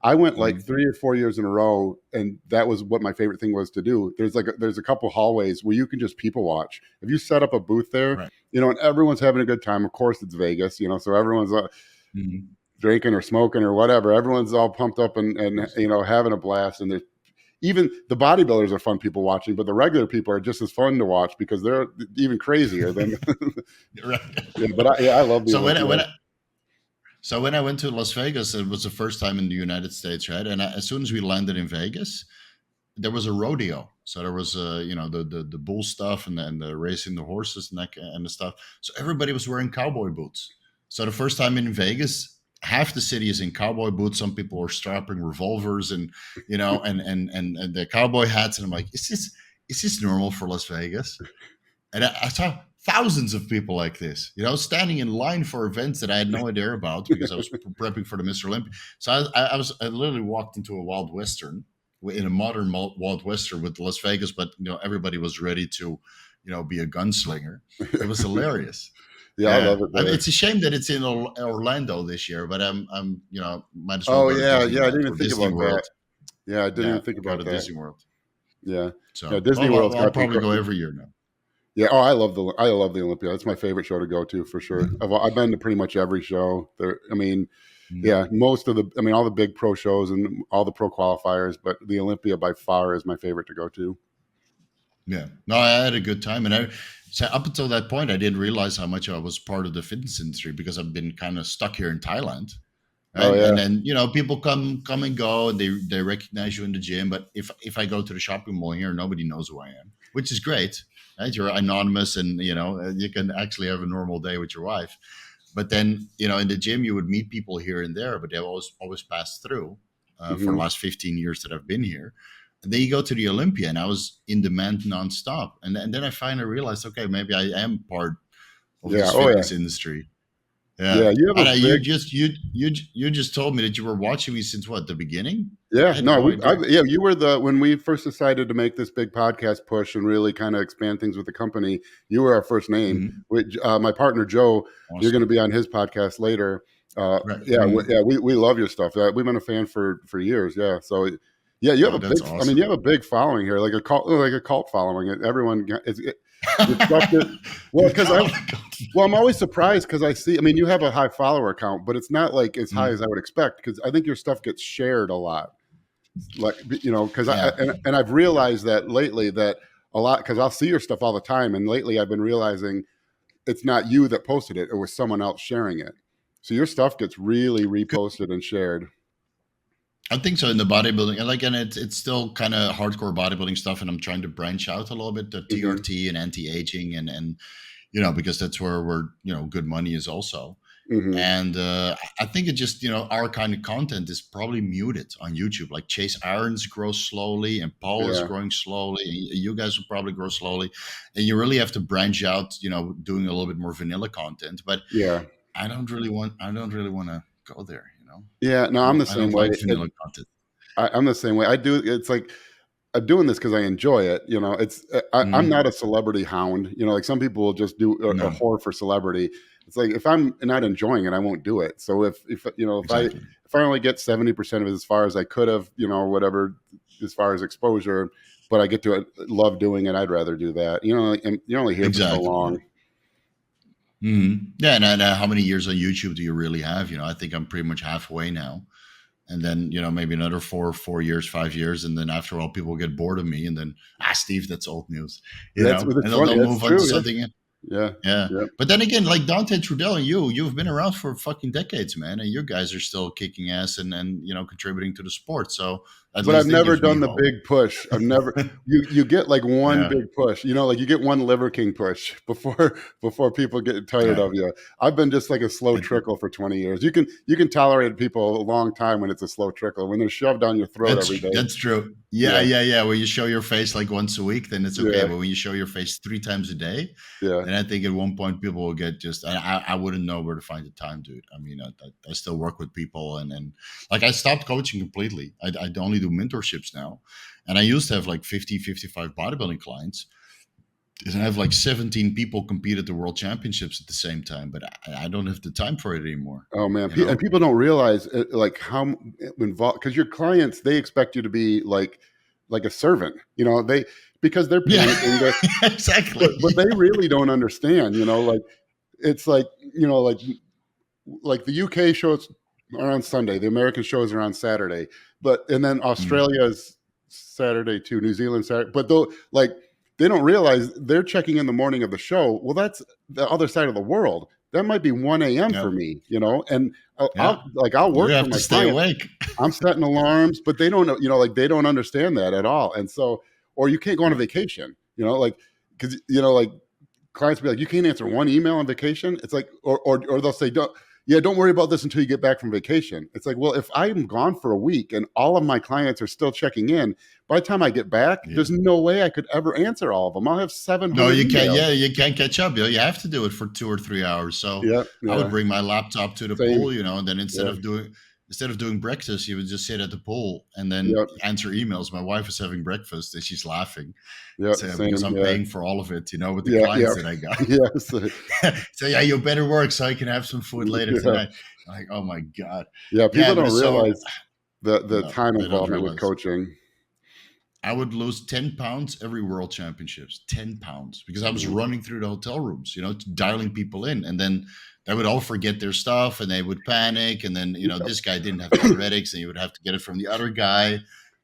I went like Mhm. 3 or 4 years in a row, and that was what my favorite thing was to do. There's a couple hallways where you can just people watch. If you set up a booth there, Right. and everyone's having a good time. Of course, it's Vegas, so everyone's Mhm. drinking or smoking or whatever. Everyone's all pumped up and having a blast. And even the bodybuilders are fun people watching, but the regular people are just as fun to watch because they're even crazier than. Right. Yeah, but I love the So Olympia. when I went to Las Vegas, it was the first time in the United States, right? And as soon as we landed in Vegas, there was a rodeo. So there was the bull stuff and the racing the horses and the stuff. So everybody was wearing cowboy boots. So the first time in Vegas, half the city is in cowboy boots. Some people are strapping revolvers and and the cowboy hats. And I'm like, is this normal for Las Vegas? And I saw thousands of people like this, standing in line for events that I had no idea about because I was prepping for the Mr. Olympia. So I literally walked into a Wild Western, in a modern Wild Western with Las Vegas, but everybody was ready to, be a gunslinger. It was hilarious. Yeah, I Yeah, love it I mean, there. it's a shame that it's in Orlando this year, but I'm might as well Oh go to yeah, yeah. I Disneyland didn't even or think Disney about that. World. Yeah, I didn't Yeah, even think go about to that. Disney World. Yeah, yeah. So, Disney World's I'll got probably go every year now. Yeah. Oh, I love the Olympia. That's my favorite show to go to for sure. I've been to pretty much every show there. I mean, Mhm. yeah, all the big pro shows and all the pro qualifiers, but the Olympia by far is my favorite to go to. Yeah, no, I had a good time, and so up until that point, I didn't realize how much I was part of the fitness industry because I've been kind of stuck here in Thailand, Oh right? And yeah. then people come and go, and they recognize you in the gym. But if I go to the shopping mall here, nobody knows who I am, which is great, right? You're anonymous, and you can actually have a normal day with your wife. But then in the gym, you would meet people here and there, but they always pass through for the Hmm. last 15 years that I've been here. And then you go to the Olympia, and I was in demand nonstop. And then I finally realized, okay, maybe I am part of Yeah. this Oh yeah. fitness industry. Yeah. Yeah, You have and a you big. just told me that you were watching me since what, the beginning? I Yeah. had No. no idea. Yeah. You were when we first decided to make this big podcast push and really kind of expand things with the company. You were our first name. Hmm. Which my partner Joe, you're going to Awesome. be on his podcast later. Right. Yeah. Mhm. We love your stuff. We've been a fan for years. Yeah. So. Yeah, you have Oh, a that's big. I mean, you awesome. have a big following here, like a cult following. Everyone, your stuff. Well, You because call I'm always surprised because I see. I mean, you have a high follower count, but it's not like as high Mhm. as I would expect. Because I think your stuff gets shared a lot. Like because Yeah. and I've realized that lately that a lot because I'll see your stuff all the time, and lately I've been realizing it's not you that posted it; it was someone else sharing it. So your stuff gets really reposted and shared. I think so in the bodybuilding, and it's still kind of hardcore bodybuilding stuff, and I'm trying to branch out a little bit to Hmm. TRT and anti-aging, and because that's where good money is also. Hmm. And I think it just our kind of content is probably muted on YouTube. Like Chase Irons grows slowly, and Paul is Yeah, growing slowly. And you guys will probably grow slowly, and you really have to branch out. Doing a little bit more vanilla content, but yeah, I don't really want to go there. yeah. No, I'm the I same don't way. like vanilla content. I'm the same way. I do. It's like I'm doing this because I enjoy it. I'm Mhm. not a celebrity hound. Like some people will just do a No. whore for celebrity. It's like, if I'm not enjoying it, I won't do it. So if Exactly. if I only get 70% of it as far as I could have, whatever, as far as exposure, but I get to love doing it, I'd rather do that. And you're only here for so Exactly. long. Yeah. And how many years on YouTube do you really have? I think I'm pretty much halfway now. And then, maybe another 4 years, 5 years. And then after all, people get bored of me. And then, Steve, that's old news, That's and it's they'll funny. That's move on to true. something. Yeah. Yeah. Yeah. But then again, like Dante Trudell and you've been around for fucking decades, man. And you guys are still kicking ass and contributing to the sport. So at But I've least that never gives me done the hope. big push. I've never. You get like one Yeah. big push. Like you get one Liver King push before people get tired Yeah. of you. I've been just like a slow trickle for 20 years. You can tolerate people a long time when it's a slow trickle. When they're shoved down your throat every day. That's true. Yeah. When you show your face like once a week, then it's okay. Yeah. But when you show your face 3 times a day, Yeah. then I think at one point people will get just. I wouldn't know where to find the time, dude. I mean, I still work with people, and like I stopped coaching completely. I only do mentorships now, and I used to have like 50, 55 bodybuilding clients. And I have like 17 people compete at the world championships at the same time, but I don't have the time for it anymore. Oh man, and people don't realize like how involved, because your clients, they expect you to be like a servant, because they're paying. Yeah, exactly. But they really don't understand, like it's like, like the UK shows are on Sunday, the American shows are on Saturday, and then Australia's Saturday too, New Zealand Saturday, but though, like, they don't realize they're checking in the morning of the show. Well, that's the other side of the world. That might be 1 a.m. for me, and I'll work you have for to my stay client. awake. I'm setting alarms, but they don't know, like they don't understand that at all. And so, or you can't go on a vacation, like, because, like clients be like, you can't answer one email on vacation. It's like, or they'll say, don't worry about this until you get back from vacation. It's like, well, if I'm gone for a week and all of my clients are still checking in, by the time I get back, there's no way I could ever answer all of them. I'll have 700. No, you can't. emails. Yeah, you can't catch up. You have to do it for 2 or 3 hours. So I would bring my laptop to the pool, and then instead of doing breakfast, you would just sit at the pool and then answer emails. My wife is having breakfast and she's laughing. Because I'm paying for all of it, with the clients that I got. So you better work so I can have some food later tonight. Like, oh my God. Yeah, people don't realize the time involvement with coaching. I would lose 10 pounds every world championships, 10 pounds, because I was running through the hotel rooms, dialing people in. And then they would all forget their stuff and they would panic. And then, this guy didn't have diuretics and you would have to get it from the other guy,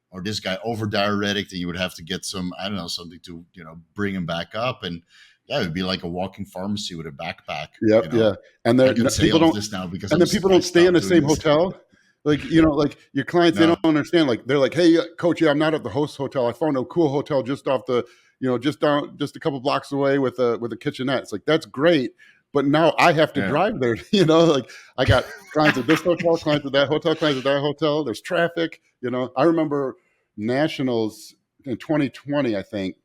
or this guy over diuretic and you would have to get some, I don't know, something to, bring him back up. And it would be like a walking pharmacy with a backpack. Yeah. And then people don't this now because people don't stay in the same hotel. Like, like your clients, they don't understand. Like, they're like, hey, coach, I'm not at the host hotel. I found a cool hotel just off the, just a couple blocks away with a kitchenette. It's like, that's great. But now I have to drive there, like I got clients at this hotel, clients at that hotel, clients at that hotel. There's traffic, I remember nationals in 2020, I think.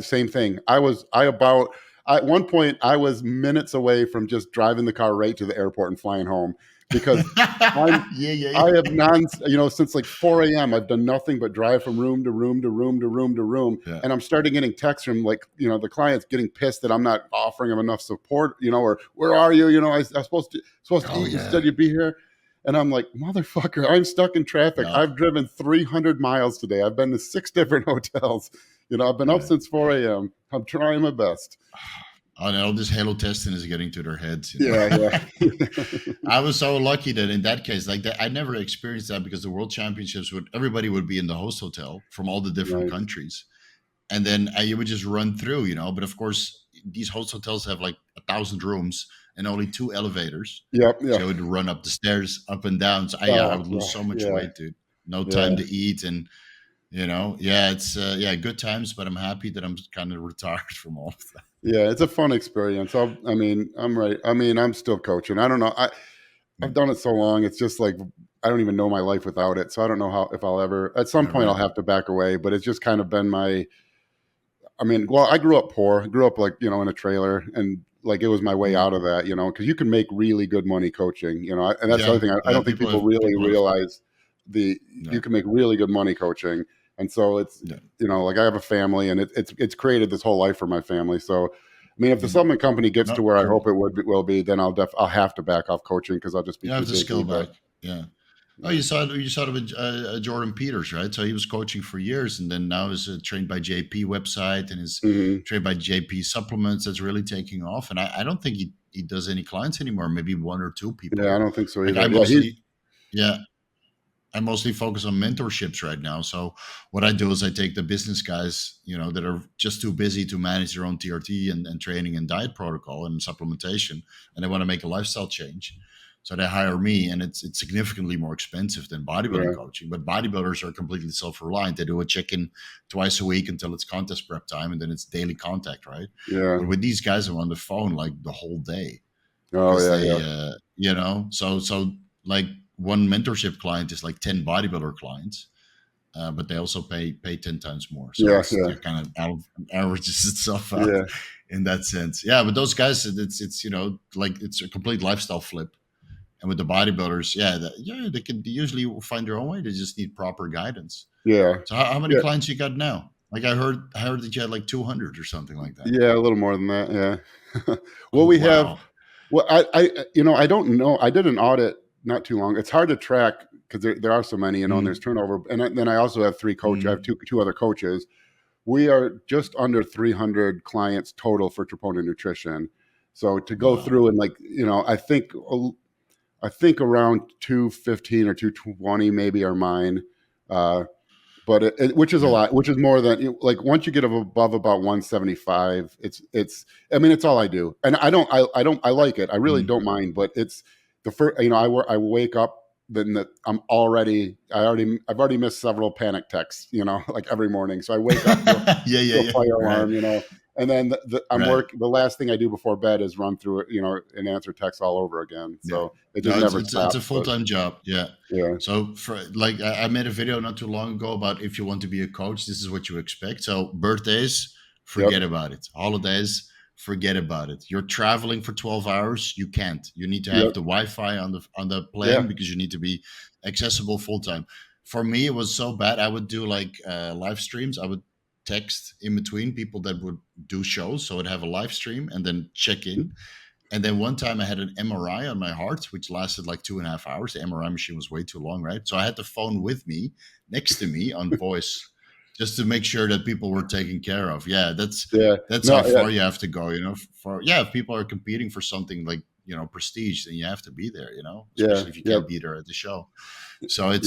Same thing. At one point I was minutes away from just driving the car right to the airport and flying home. Because I have since like 4 a.m. I've done nothing but drive from room to room to room to room to room. Yeah. And I'm starting getting texts from like, the clients getting pissed that I'm not offering them enough support, or where are you? I'm supposed to eat. You said you'd be here. And I'm like, motherfucker, I'm stuck in traffic. No. I've driven 300 miles today. I've been to 6 different hotels. I've been up since 4 a.m. I'm trying my best. Oh, no, this halo testing is getting to their heads. Yeah. I was so lucky that in that case, like that, I never experienced that because the world championships everybody would be in the host hotel from all the different countries. And then you would just run through, But of course, these host hotels have like 1,000 rooms and only 2 elevators. Yep. So I would run up the stairs, up and down. So I would lose so much weight, dude. No time to eat. And, it's good times, but I'm happy that I'm kind of retired from all of that. Yeah, it's a fun experience. I'm still coaching. I don't know. I've done it so long. It's just like, I don't even know my life without it. So I don't know if I'll ever, at some point I'll have to back away, but it's just kind of been I grew up poor. I grew up like, in a trailer, and like, it was my way out of that, because you can make really good money coaching, and that's the other thing. I don't think people really realize you can make really good money coaching. And so it's, like I have a family, and it's created this whole life for my family. So mean, if the Mm. supplement company gets to No, where I true. hope it will be, then I'll have to back off coaching because I'll just be You too have to busy. scale back. But Yeah. Oh, yeah. you saw it with Jordan Peters, right? So he was coaching for years, and then now is trained by JP website and is Mhm. trained by JP supplements. That's really taking off, and I don't think he does any clients anymore. Maybe one or two Yeah, I people. don't think so Like I either. Yeah, he's mostly, yeah, I mostly focus on mentorships right now. So what I do is I take the business guys, that are just too busy to manage their own TRT and training and diet protocol and supplementation, and they want to make a lifestyle change. So they hire me, and it's significantly more expensive than bodybuilding yeah, coaching. But bodybuilders are completely self-reliant. They do a check-in twice a week until it's contest prep time, and then it's daily contact, right? yeah. But with these guys, I'm on the phone like the whole day Oh because yeah, they yeah, so like one mentorship client is like 10 bodybuilder clients, but they also pay 10 times more, so yeah, it's yeah, kind of averages itself out yeah, in that sense. Yeah, but those guys, it's like it's a complete lifestyle flip. And with the bodybuilders, they can usually find their own way. They just need proper guidance. yeah, So how many yeah, clients you got now? Like I heard that you had like 200 or something like that. yeah. A little more than that. Yeah. Well, Oh we have. wow. Well, I don't know. I did an audit not too long. It's hard to track because there are so many, and there's Mm, turnover. And then I also have three coach. I have mm. two other coaches. We are just under 300 clients total for Troponin Nutrition. So to go Wow. through and I think around 215 or 220 maybe are mine. Uh, but which is a Yeah. lot, which is more than like once you get above about 175, it's. I mean, it's all I do, and I like it. I really Mm. don't mind, but it's the first. I wake up. Then that I've already missed several panic texts, like every morning. So I wake up to Yeah, yeah, a yeah. fire Right. alarm, and then Right. the last thing I do before bed is run through it, and answer texts all over again. Yeah. So it just No, it's never it's a stops. full But time job. Yeah. yeah, So for like I made a video not too long ago about if you want to be a coach, this is what you expect. So birthdays, yep, forget about it. Holidays, forget about it. You're traveling for 12 hours, you can't. You need to have yep, the Wi-Fi on the yeah, plane because you need to be accessible full time. For me, it was so bad. I would do like live streams. I would text in between people that would do shows. So I'd have a live stream and then check in. And then one time I had an MRI on my heart, which lasted like 2.5 hours. The MRI machine was way too long, right? So I had the phone with me, next to me on voice, just to make sure that people were taken care of. Yeah, yeah. that's how No, yeah, far you have to go. If people are competing for something like prestige, then you have to be there. yeah, Especially if you yep, can't be there at the show. So yep.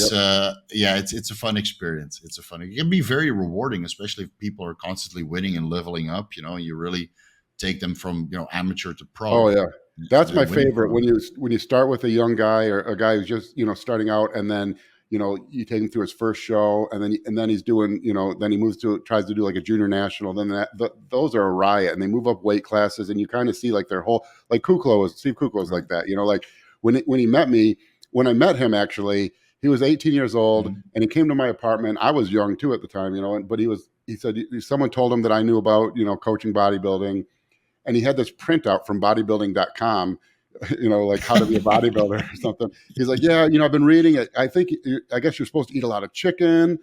it's a fun experience. It can be very rewarding, especially if people are constantly winning and leveling up. You really take them from amateur to Oh pro yeah, and that's my then winning favorite pro. when you start with a young guy or a guy who's just starting out, and then you take him through his first show, and then he's doing then he tries to do like a junior national. Then those are a riot, and they move up weight classes, and you kind of see like their whole like Steve Kucklo is like Right. that. Like when he met me, when I met him actually, he was 18 years old, Mhm. and he came to my apartment. I was young too at the time, but he said someone told him that I knew about coaching bodybuilding, and he had this printout from bodybuilding.com, like how to be a bodybuilder or something. He's like, yeah, I've been reading it. I guess you're supposed to eat a lot of chicken.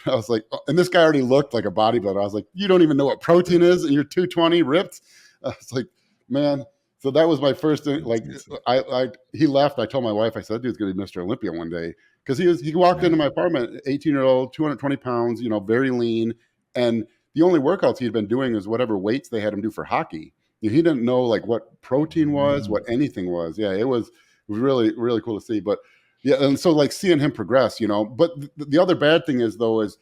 I was like, oh, and this guy already looked like a bodybuilder. I was like, you don't even know what protein is, and you're 220 ripped. I was like, man. So that was my first thing. That's Like, insane. he left. I told my wife, I said, dude's going to be Mr. Olympia one day, because he walked Yeah. into my apartment, 18-year-old, 220 pounds, very lean, and the only workouts he'd been doing is whatever weights they had him do for hockey. He didn't know like what protein was, what Mm. anything was. Yeah, it was really really cool to see. But yeah, and so like seeing him progress, But the other bad thing is though is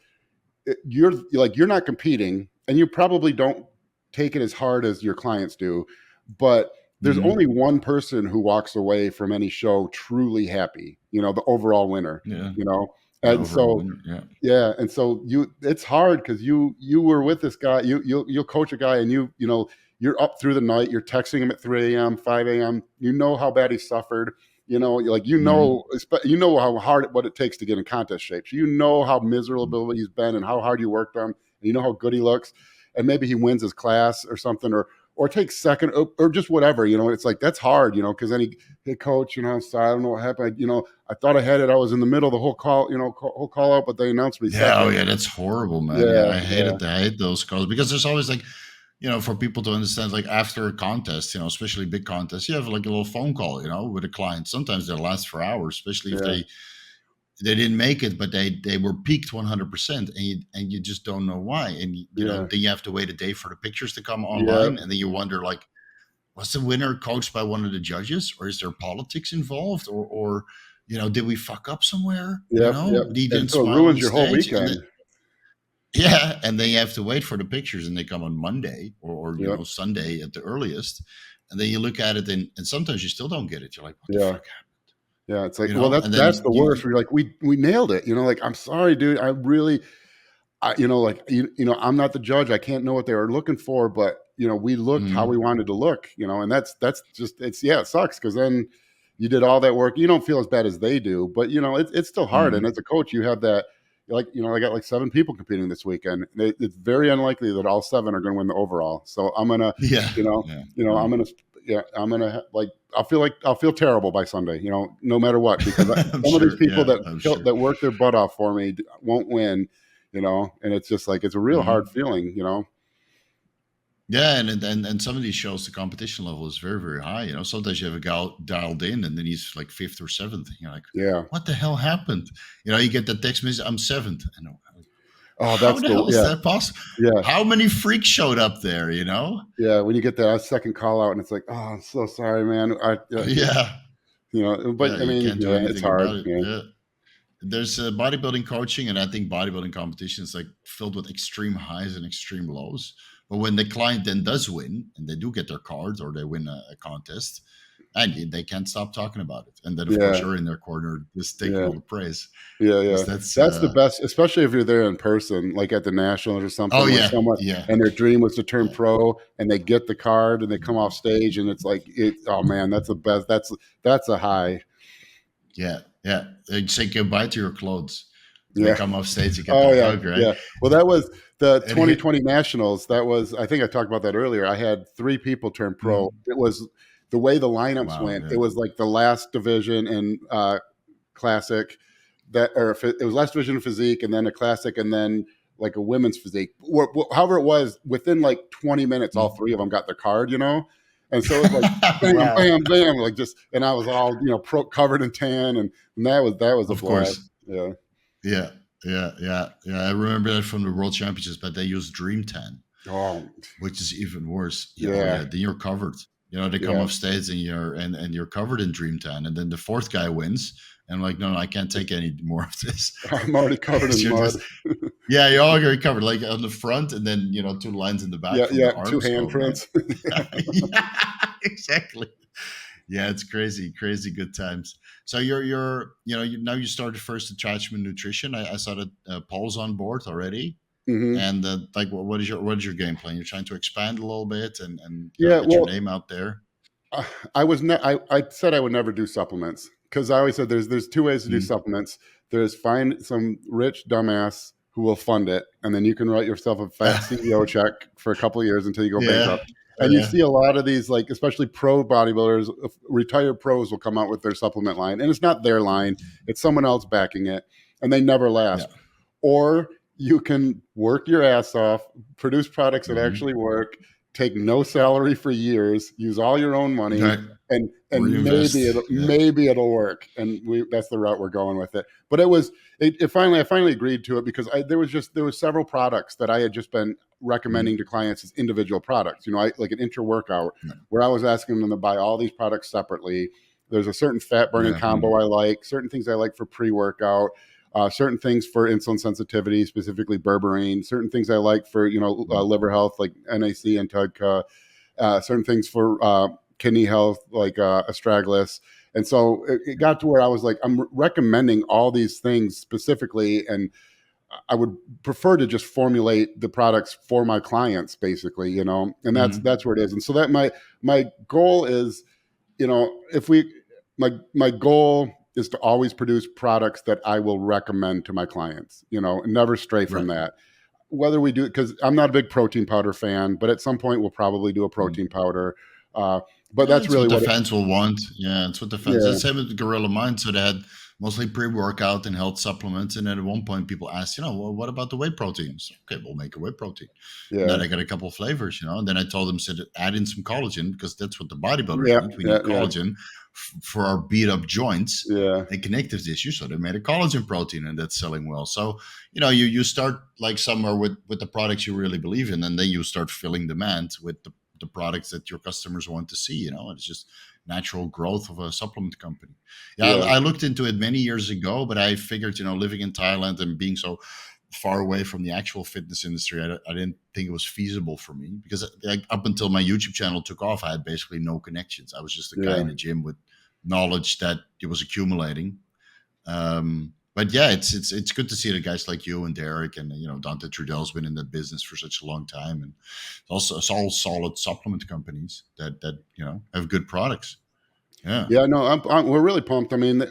you're not competing, and you probably don't take it as hard as your clients do, but there's Mhm. only one person who walks away from any show truly happy. The overall winner. Yeah. The And overall so winner. Yeah. yeah, and so it's hard because you were with this guy. You'll coach a guy, and you're up through the night. You're texting him at 3 a.m., 5 a.m. You know how bad he suffered. Mhm. How hard what it takes to get in contest shape. So you know how miserable he's been and how hard you worked on him. And you know how good he looks, and maybe he wins his class or something, or takes second, or just whatever. It's like that's hard. Because then hey coach, I'm sorry, I don't know what happened. I thought I had it. I was in the middle of the whole call, whole call out, but they announced me Yeah. Oh, second. yeah. That's horrible, man. Yeah. Yeah, I yeah, hate those calls because there's always like for people to understand, like after a contest, especially big contests, you have like a little phone call, with a client. Sometimes they last for hours, especially if Yeah. they didn't make it, but they were peaked 100%, and you just don't know why. And Yeah. then you have to wait a day for the pictures to come Yeah. online, and then you wonder, like, was the winner coached by one of the judges, or is there politics involved, or did we fuck up somewhere? Yep. Yep. He And didn't so it smile ruins on your whole stage, and then, weekend. yeah, and then you have to wait for the pictures, and they come on Monday or Yep. Sunday at the earliest, and then you look at it, and sometimes you still don't get it. You're like, what the Yeah. fuck happened? Yeah. It's like, well, And that's then the worst. We're like, we nailed it. Like, I'm sorry, dude. I really, like, I'm not the judge. I can't know what they were looking for, but we looked how we Mhm. wanted to look. And that's just it sucks because then you did all that work. You don't feel as bad as they do, but it's still hard. And Mhm. as a coach, you have that. Like, I got like 7 people competing this weekend. It's very unlikely that all 7 are going to win the overall. So I'm gonna, Yeah, you know, yeah, I'm gonna, yeah, I'm gonna like I'll feel terrible by Sunday. No matter what, because I'm some of these sure. people Yeah, I'm sure. that work their butt off for me won't win. And it's just like it's a real hard Mhm. feeling. Yeah, and some of these shows, the competition level is very, very high. Sometimes you have a guy dialed in, and then he's like fifth or seventh. You're like, Yeah. what the hell happened? You get the text message, I'm seventh. I know. Oh, How that's the hell is yeah, that possible? yeah, How many freaks showed up there? yeah. When you get that second call out, and it's like, oh, I'm so sorry, man. Yeah, yeah. But I You mean, can't do yeah, it's anything hard. about it. Yeah. Yeah. There's bodybuilding coaching, and I think bodybuilding competition is like filled with extreme highs and extreme lows. But when the client then does win, and they do get their cards, or they win a contest, and they can't stop talking about it. And then, of course, Yeah. you're in their corner just taking Yeah. all the praise, Yeah, because yeah. that's That's the best, especially if you're there in person, like at the Nationals or oh something, where yeah, someone yeah, and their dream was to turn yeah, pro and they get the card and they come off stage and it's like oh man, that's the best. That's a high. yeah, yeah. They say goodbye to your clothes. They Yeah. come off stage, you get Oh that yeah, hug, right? yeah. Well, that was the And he, 2020 Nationals. That was I think I talked about that earlier. I had 3 people turn pro. mm, It was the way the lineups wow, went. It yeah, was like the last division in classic it was last division physique and then a classic and then like a women's physique. However it was, within like 20 minutes, all mm. 3 of them got their card. And so it was like bam, Wow. bam, bam, like just, and I was all, covered in tan and that was a Of blast. course. Yeah. Yeah, yeah. I remember that from the World Championships, but they use Dream Tan, Oh, which is even worse. Yeah, oh yeah. yeah, then you're covered. They come Yeah. off stage, and you're covered in Dream Tan, and then the fourth guy wins. And I'm like, no, I can't take any more of this. I'm already covered 'Cause in you're mud. just, yeah, you're all already covered, like on the front, and then 2 lines in the back Yeah, from yeah. the 2 arms. Oh man, handprints. yeah, exactly. Yeah, it's crazy, crazy good times. So now you started first Detachment Nutrition. I saw that Paul's on board already. Hmm. And like, what is your game plan? You're trying to expand a little bit and Yeah. get your Well, name out there. I said I would never do supplements because I always said there's 2 ways to do Mm. supplements. There's find some rich dumbass who will fund it, and then you can write yourself a fat CEO check for a couple of years until you go Yeah, bankrupt. And you yeah, see a lot of these, like especially pro bodybuilders, retired pros will come out with their supplement line, and it's not their line; it's someone else backing it, and they never yeah. last. Or you can work your ass off, produce products that Hmm. actually work, take no salary for years, use all your own money, Right. and maybe Reinvest. Yeah. it'll work. And that's the route we're going with it. But I finally agreed to it because there was several products that I had just been recommending Mhm. to clients as individual products. I like an intra workout Yeah. where I was asking them to buy all these products separately. There's a certain fat burning Yeah. combo I like, certain things I like for pre workout, certain things for insulin sensitivity, specifically berberine, certain things I like for Mhm. liver health like NAC and TUDCA, certain things for kidney health like astragalus. And so it got to where I was like, I'm recommending all these things specifically, and I would prefer to just formulate the products for my clients, basically, and Mhm. that's where it is. And so that my goal is, if we my goal is to always produce products that I will recommend to my clients, and never stray from Right. that. Whether we do it, because I'm not a big protein powder fan, but at some point we'll probably do a Mhm. protein powder. Uh, but Yeah, that's it's really what the what it, fans will want. Yeah, it's what the fans. yeah, It's the same with Gorilla Mind. So they had mostly pre-workout and health supplements. And then at one point, people asked, well, what about the whey protein? So, okay, we'll make a whey protein. And then Yeah. I got a couple of flavors, and then I told them, said, add in some collagen because that's what the bodybuilders Yeah. need. We Yeah. need Yeah. collagen for our beat up joints Yeah. and connective tissue. So they made a collagen protein, and that's selling well. So, you start like somewhere with the products you really believe in, and then you start filling demand with the products that your customers want to see. It's just natural growth of a supplement company. Yeah, Yeah. I looked into it many years ago, but I figured, living in Thailand and being so far away from the actual fitness industry, I didn't think it was feasible for me because like, up until my YouTube channel took off, I had basically no connections. I was just a guy Yeah. in the gym with knowledge that it was accumulating. But yeah, it's good to see that guys like you and Derek and Dante Trudell's been in the business for such a long time, and also it's all solid supplement companies that have good products. Yeah. Yeah. No, we're really pumped. I mean,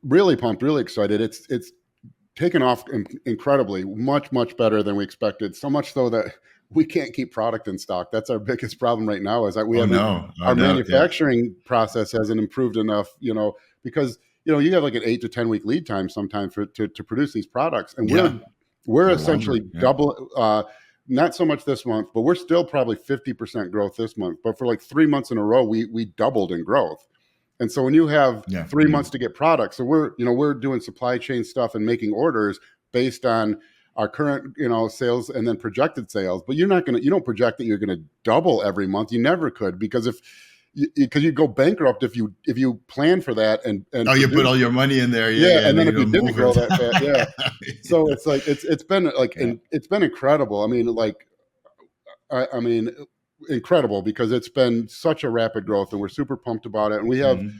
really pumped, really excited. It's taken off incredibly, much better than we expected. So much so that we can't keep product in stock. That's our biggest problem right now. Is that we Oh haven't no. Oh our no. Yeah. manufacturing process hasn't improved enough. Because you have like an 8 to 10 week lead time sometimes to produce these products, and Yeah. we're Or longer. essentially Yeah. double. Not so much this month, but we're still probably 50% growth this month. But for like 3 months in a row, we doubled in growth. And so when you have Yeah. 3 months to get products, so we're doing supply chain stuff and making orders based on our current sales and then projected sales. But you don't project that you're gonna double every month. You never could, because because you go bankrupt if you plan for that and Oh, you put produce. all your money in there. Yeah. Yeah, Yeah. and And then then you if you don't didn't move grow that fast, yeah. it. So it's like it's been like Yeah. it's been incredible. I mean, like I mean, incredible, because it's been such a rapid growth, and we're super pumped about it. And Mhm.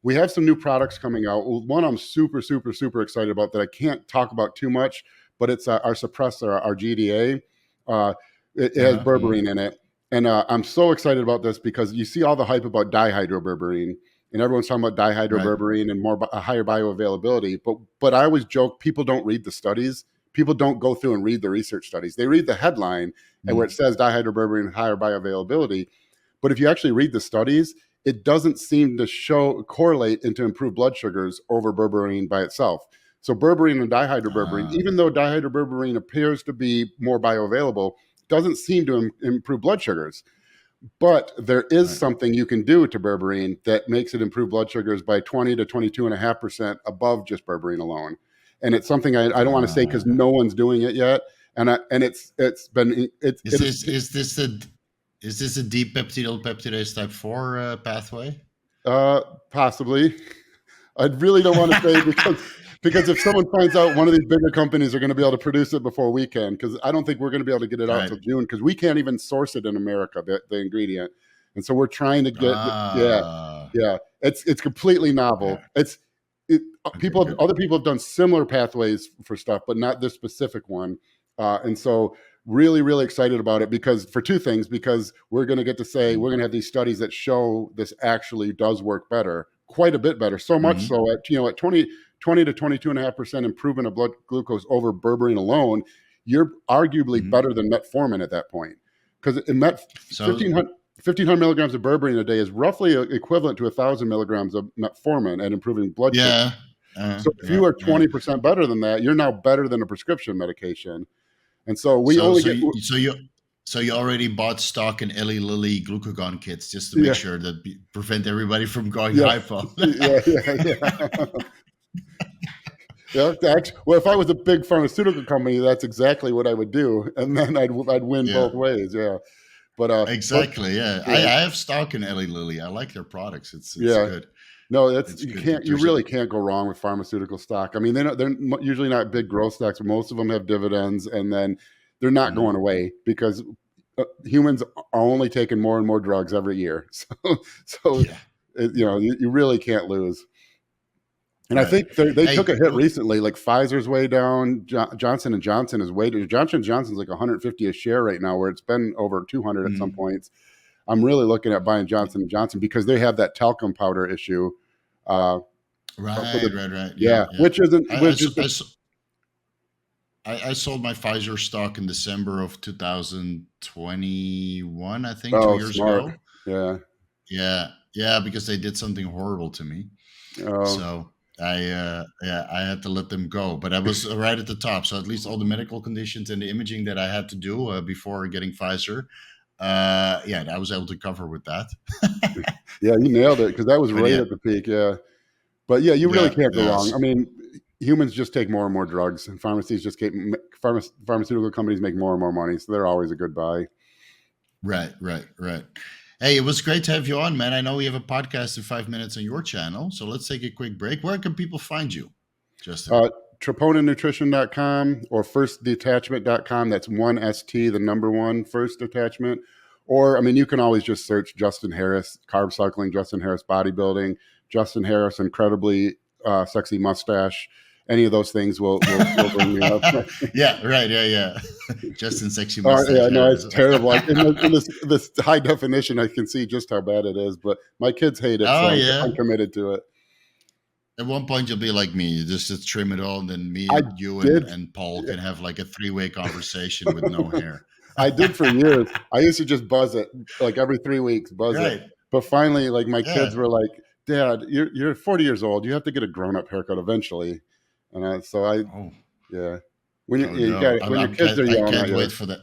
we have some new products coming out. One I'm super excited about that I can't talk about too much, but it's our suppressor, our GDA. It has Uh-huh. berberine in it, and I'm so excited about this because you see all the hype about dihydroberberine, and everyone's talking about Right. dihydroberberine and a higher bioavailability. But I always joke, people don't read the studies. People don't go through and read the research studies. They read the headline and where it Mhm. says dihydroberberine higher bioavailability. But if you actually read the studies, it doesn't seem to correlate into improved blood sugars over berberine by itself. So berberine and dihydroberberine, Ah, even though dihydroberberine appears to be more bioavailable, doesn't seem to improve blood sugars. But there is right. something you can do to berberine that makes it improve blood sugars by 20 to 22.5% above just berberine alone. And it's something I don't want to say because Ah. no one's doing it yet. And it's been Is this a deep peptidyl peptidase type 4 pathway? uh, possibly. I really don't want to say because if someone finds out, one of these bigger companies are going to be able to produce it before we can, because I don't think we're going to be able to get it out Right. till June, because we can't even source it in America, the ingredient. And so we're trying to get Ah. yeah, it's completely Yeah. novel. Okay, good. Other people have done similar pathways for stuff, but not this specific one. And so really excited about it, because for two things, because we're going to get to say we're going to have these studies that show this actually does work better, quite a bit better. So much Mm-hmm. so at 20 to 22.5% improvement of blood glucose over berberine alone, you're arguably Mm-hmm. better than metformin at that point. Because in met So 1,500 milligrams of berberine a day is roughly equivalent to 1,000 milligrams of metformin at improving blood sugar. yeah. So if Yeah. you are Yeah. 20% better than that, you're now better than a prescription medication. And so we So only so get you so you so you already bought stock in Eli Lilly glucagon kits just to make yeah sure that prevent everybody from going yes hypo. yeah. Yeah, well, if I was a big pharmaceutical company, that's exactly what I would do, and then I'd win Yeah. both ways. Yeah, but Exactly. Yeah. I yeah, have stock in Eli Lilly. I like their products. It's yeah. good. No, It's you good. can't, you There's a really can't go wrong with pharmaceutical stock. I mean, they're usually not big growth stocks, but most of them have dividends, and then they're not Mhm. going away, because humans are only taking more and more drugs every year. So Yeah. you really can't lose. And I Right. think they took a Hey, hit recently. Like Pfizer's way down, Johnson and Johnson is way down. Johnson and Johnson's like 150 a share right now, where it's been over 200 at some mhm. points. I'm really looking at buying Johnson and Johnson because they have that talcum powder issue. Uh, for Right, the right, right. Yeah, yeah, yeah. I, I, which s- is I, the s- I sold my Pfizer stock in December of 2021, I think, two oh years smart ago. yeah Yeah, yeah, because they did something horrible to me. oh So, I had to let them go, but I was right at the top. So at least all the medical conditions and the imaging that I had to do before getting Pfizer, yeah, I was able to cover with that. Yeah, you nailed it because that was But right yeah, at the peak. Yeah, but yeah, you really yeah, can't go wrong. I yes, mean, humans just take more and more drugs, and pharmacies just keep pharmaceutical companies make more and more money, so they're always a good buy. right. Hey, it was great to have you on, man. I know we have a podcast in 5 minutes on your channel, so let's take a quick break. Where can people find you, Justin? TroponinNutrition.com or FirstDetachment.com. That's one ST, the number one, First Detachment. Or, I mean, you can always just search Justin Harris, carb cycling, Justin Harris bodybuilding, Justin Harris, incredibly sexy mustache. Any of those things will bring me up. Yeah, right. Yeah. Justin Sexy Mustache Yeah, no, Harris. it's terrible. Like in this high definition, I can see just how bad it is. But my kids hate it, Oh so I'm yeah. committed to it. At one point, you'll be like me. You just trim it all, and then me I and you did. and Paul can have like a three-way conversation with no hair. I did for years. I used to just buzz it like every 3 weeks, buzz it. Right. But finally, like my kids Yeah. were like, "Dad, you're 40 years old. You have to get a grown up haircut eventually." And so I, Oh. yeah, when Oh you got no. when your kids are I yelling at can't wait you. for that.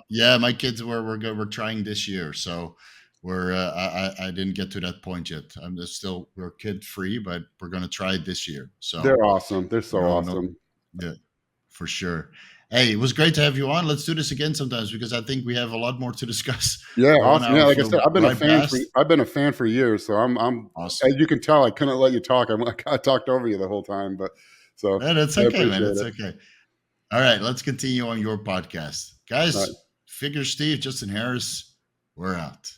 Yeah. My kids we're trying this year, so I didn't get to that point yet. We're kid free, but we're gonna try it this year. So They're awesome. They're so no, awesome. yeah, for sure. Hey, it was great to have you on. Let's do this again sometimes because I think we have a lot more to discuss. Yeah, Our one awesome. hour Yeah, like I flew said, right past. I've been a fan for years. So I'm Awesome. as you can tell, I couldn't let you talk. I talked over you the whole time, but so Yeah, that's I okay, man. appreciate That's it. okay. All right, let's continue on your podcast. All right. Guys, Figure Steve, Justin Harris, we're out.